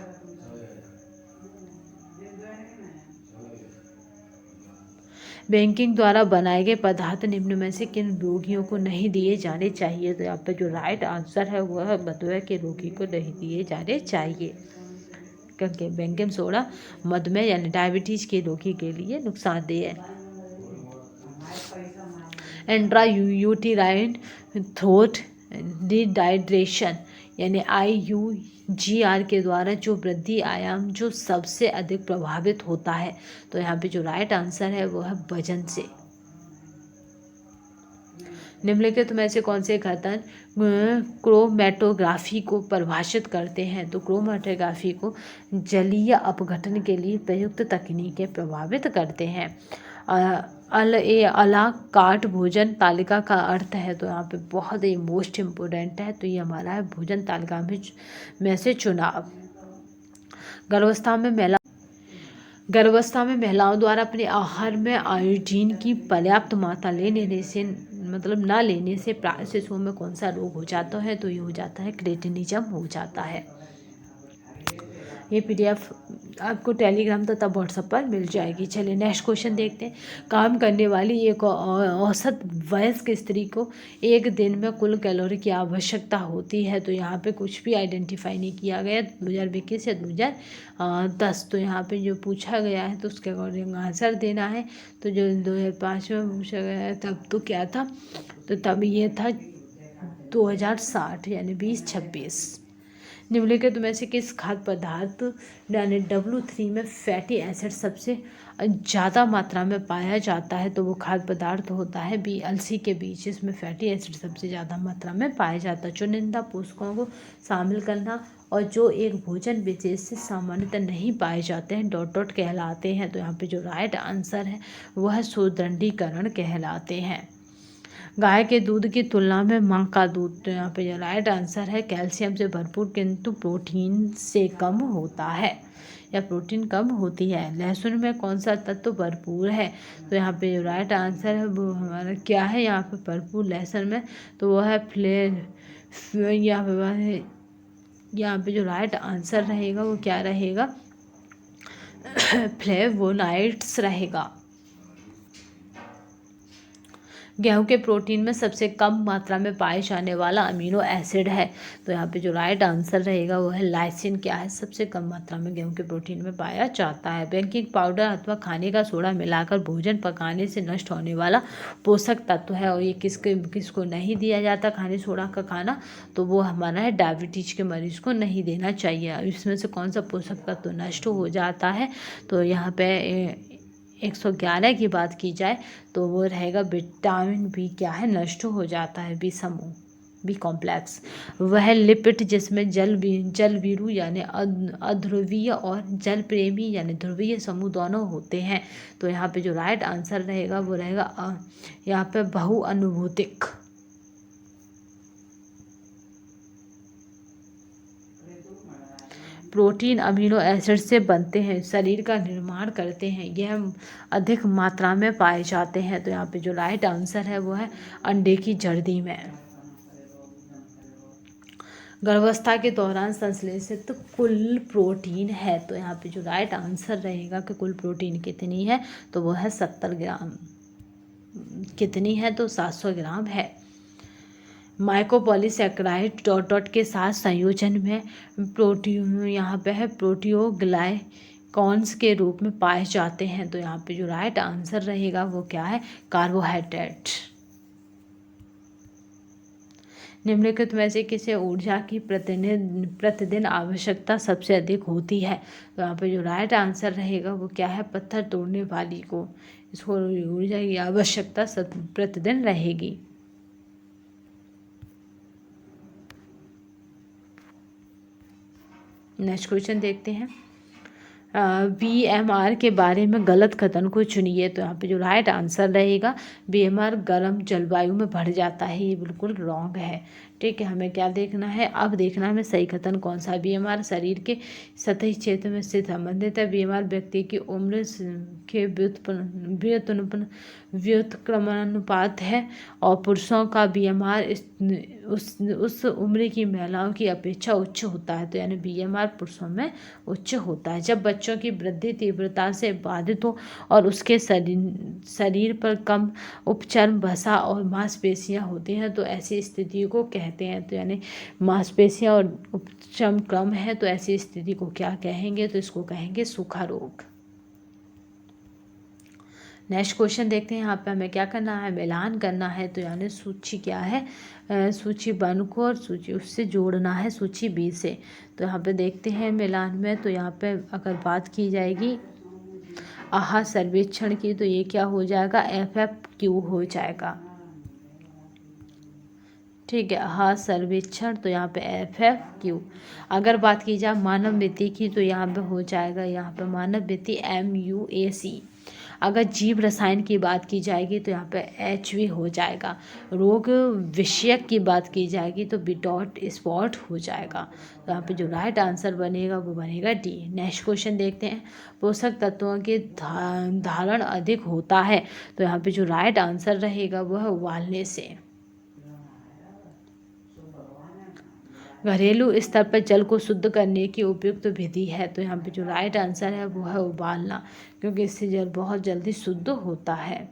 बैंकिंग द्वारा बनाए गए पदार्थ निम्न में से किन रोगियों को नहीं दिए जाने चाहिए? तो यहाँ पे जो राइट आंसर है वह मधुमेह के रोगी को नहीं दिए जाने चाहिए, क्योंकि बैंकिंग सोडा मधुमेह यानी डायबिटीज के रोगी के लिए नुकसानदेह है। एंट्रा यूटिराइन थ्रोट डिहाइड्रेशन यानी IUGR के द्वारा जो वृद्धि आयाम जो सबसे अधिक प्रभावित होता है? तो यहाँ पे जो राइट आंसर है वो है वजन से। निम्नलिखित में से कौन से घटक क्रोमैटोग्राफी को परिभाषित करते हैं? तो क्रोमैटोग्राफी को जलीय अपघटन के लिए प्रयुक्त तकनीकें प्रभावित करते हैं। अला कार्ट भोजन तालिका का अर्थ है? तो यहाँ पे बहुत ही मोस्ट इम्पोर्टेंट है, तो ये हमारा है भोजन तालिका में से चुनाव। गर्भावस्था में महिलाओं द्वारा अपने आहार में आयोडीन की पर्याप्त मात्रा लेने से ना लेने से प्राय शिशुओं में कौन सा रोग हो जाता है? तो ये हो जाता है क्रेटिनिज्म हो जाता है। ये PDF आपको टेलीग्राम तथा व्हाट्सएप पर मिल जाएगी। चलिए नेक्स्ट क्वेश्चन देखते हैं। काम करने वाली एक औसत वयस्क स्त्री को एक दिन में कुल कैलोरी की आवश्यकता होती है? तो यहाँ पे कुछ भी आइडेंटिफाई नहीं किया गया 2021 या 2010। तो यहाँ पे जो पूछा गया है तो उसके अकॉर्डिंग आंसर देना है। तो जो 2005 में पूछा गया है तब तो क्या था? तो तब ये था 2060 यानी 2026। निम्नलिखित में से किस खाद्य पदार्थ यानी W3 में फैटी एसिड सबसे ज़्यादा मात्रा में पाया जाता है? तो वो खाद्य पदार्थ होता है BLC के बीच, इसमें फैटी एसिड सबसे ज़्यादा मात्रा में पाया जाता है। चुनिंदा पोषकों को शामिल करना और जो एक भोजन विशेष से सामान्यतः नहीं पाए जाते हैं डॉट कहलाते हैं। तो यहाँ पे जो राइट आंसर है वह सुदृढ़ीकरण कहलाते हैं। गाय के दूध की तुलना में माँ का दूध, तो यहाँ पे जो राइट आंसर है कैल्शियम से भरपूर किंतु प्रोटीन से कम होता है या प्रोटीन कम होती है। लहसुन में कौन सा तत्व भरपूर है? तो यहाँ पे जो राइट आंसर है वो हमारा क्या है यहाँ पे भरपूर लहसुन में? तो वो है यहाँ पे जो राइट आंसर रहेगा वो क्या रहेगा? फ्लेवोनाइड्स रहेगा। गेहूं के प्रोटीन में सबसे कम मात्रा में पाए जाने वाला अमीनो एसिड है? तो यहाँ पे जो राइट आंसर रहेगा वो है लाइसिन। क्या है? सबसे कम मात्रा में गेहूं के प्रोटीन में पाया जाता है। बेकिंग पाउडर अथवा खाने का सोडा मिलाकर भोजन पकाने से नष्ट होने वाला पोषक तत्व है, और ये किसको नहीं दिया जाता खाने सोडा का खाना? तो वो हमारा है डायबिटीज के मरीज को नहीं देना चाहिए। इसमें से कौन सा पोषक तत्व नष्ट हो जाता है? तो यहाँ पे 111 की बात की जाए तो वो रहेगा विटामिन B क्या है? नष्ट हो जाता है। B समूह, B कॉम्प्लेक्स। वह लिपिड जिसमें जलवीरू यानी अध्रुवीय और जल प्रेमी यानी ध्रुवीय समूह दोनों होते हैं। तो यहाँ पे जो राइट आंसर रहेगा वो रहेगा यहाँ पे बहुअनुभूतिक। प्रोटीन अमीनो एसिड से बनते हैं, शरीर का निर्माण करते हैं, यह अधिक मात्रा में पाए जाते हैं। तो यहाँ पे जो राइट आंसर है वो है अंडे की जर्दी में। गर्भावस्था के दौरान संश्लेषित तो कुल प्रोटीन है, तो यहाँ पे जो राइट आंसर रहेगा कि कुल प्रोटीन कितनी है, तो वो है 70 ग्राम। कितनी है, तो 700 ग्राम है। माइकोपॉलीसैकेराइड डॉट डॉट के साथ संयोजन में प्रोटीन यहाँ पे है प्रोटीओग्लाइकॉन्स के रूप में पाए जाते हैं। तो यहाँ पे जो राइट आंसर रहेगा वो क्या है, कार्बोहाइड्रेट। निम्नलिखित में से किसे ऊर्जा की प्रतिदिन आवश्यकता सबसे अधिक होती है। तो यहाँ पे जो राइट आंसर रहेगा वो क्या है, पत्थर तोड़ने वाली को इसको ऊर्जा की आवश्यकता प्रतिदिन रहेगी। नेक्स्ट क्वेश्चन देखते हैं। BMR के बारे में गलत कथन को चुनिए। तो यहाँ पे जो राइट आंसर रहेगा BMR गर्म जलवायु में बढ़ जाता है, ये बिल्कुल रॉन्ग है। ठीक है, हमें क्या देखना है, अब देखना है हमें सही कथन कौन सा है। BMR शरीर के सतही क्षेत्र में स्थित संबंधित है। BMR व्यक्ति की उम्र के व्युत्क्रमानुपात है और पुरुषों का BMR उस उम्र की महिलाओं की अपेक्षा उच्च होता है। तो यानी BMR पुरुषों में उच्च होता है। जब बच्चों की वृद्धि तीव्रता से बाधित हो और उसके शरीर पर कम उपचर्म, वसा और मांसपेशियां होती हैं, तो ऐसी स्थिति को कहते हैं। तो यानी मांसपेशियां और उपचर्म कम है, तो ऐसी स्थिति को क्या कहेंगे, तो इसको कहेंगे सूखा रोग। नेक्स्ट क्वेश्चन देखते हैं। यहाँ पे हमें क्या करना है, मिलान करना है। तो यानी सूची क्या है, सूची 1 को और सूची उससे जोड़ना है सूची B से। तो यहाँ पे देखते हैं मिलान में। तो यहाँ पे अगर बात की जाएगी आहार सर्वेक्षण की, तो ये क्या हो जाएगा, FFQ हो जाएगा। ठीक है, आहार सर्वेक्षण, तो यहाँ पे FFQ। अगर बात की जाए मानव मिति की, तो यहाँ पे हो जाएगा, यहाँ पे मानव मिति MUAC। अगर जीव रसायन की बात की जाएगी, तो यहाँ पे HV हो जाएगा। रोग विषयक की बात की जाएगी, तो B.SPOT हो जाएगा। तो यहाँ पे जो राइट आंसर बनेगा वो बनेगा D। नेक्स्ट क्वेश्चन देखते हैं। पोषक तत्वों के धारण अधिक होता है। तो यहाँ पे जो राइट आंसर रहेगा वो है उबालने से। घरेलू स्तर पर जल को शुद्ध करने की उपयुक्त विधि है। तो यहाँ पे जो राइट आंसर है वो है उबालना, क्योंकि इससे जल बहुत जल्दी शुद्ध होता है।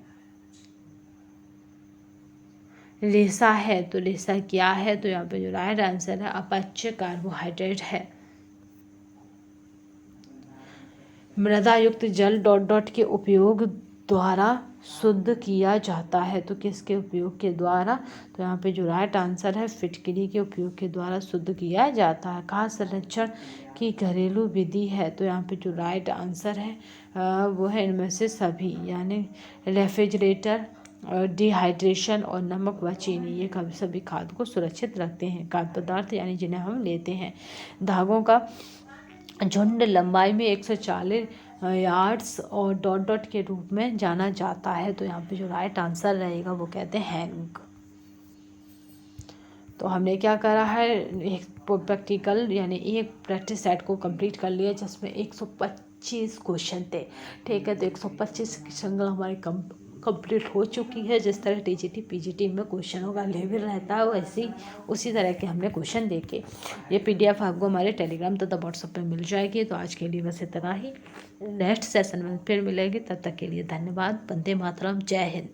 रेशा है, तो रेशा क्या है, तो यहाँ पे जो राइट आंसर है अपच्य कार्बोहाइड्रेट है। मृदा युक्त जल डॉट डॉट के उपयोग द्वारा शुद्ध किया जाता है। तो किसके उपयोग के द्वारा, तो यहाँ पे जो राइट आंसर है फिटकरी के उपयोग के द्वारा शुद्ध किया जाता है। खाद्य संरक्षण की घरेलू विधि है। तो यहाँ पे जो राइट आंसर है वो है इनमें से सभी, यानी रेफ्रिजरेटर, डिहाइड्रेशन और नमक व चीनी, ये सभी खाद्य को सुरक्षित रखते हैं। खाद्य पदार्थ यानी जिन्हें हम लेते हैं। धागों का झुंड लंबाई में 140 यार्ड्स और डॉट डॉट के रूप में जाना जाता है। तो यहाँ पे जो राइट आंसर रहेगा वो कहते हैं हैंग। तो हमने क्या करा है, एक प्रैक्टिकल यानी एक प्रैक्टिस सेट को कंप्लीट कर लिया, जिसमें 125 क्वेश्चन थे। ठीक है, तो 125 क्वेश्चन हमारे कंप्लीट हो चुकी है। जिस तरह TGT PGT में क्वेश्चनों का लेवल रहता है वैसे ही उसी तरह के हमने क्वेश्चन देखे। ये PDF आपको हमारे टेलीग्राम तथा व्हाट्सएप पे मिल जाएगी। तो आज के लिए बस इतना ही, नेक्स्ट सेशन में फिर मिलेगी। तब तक के लिए धन्यवाद। वंदे मातरम, जय हिंद।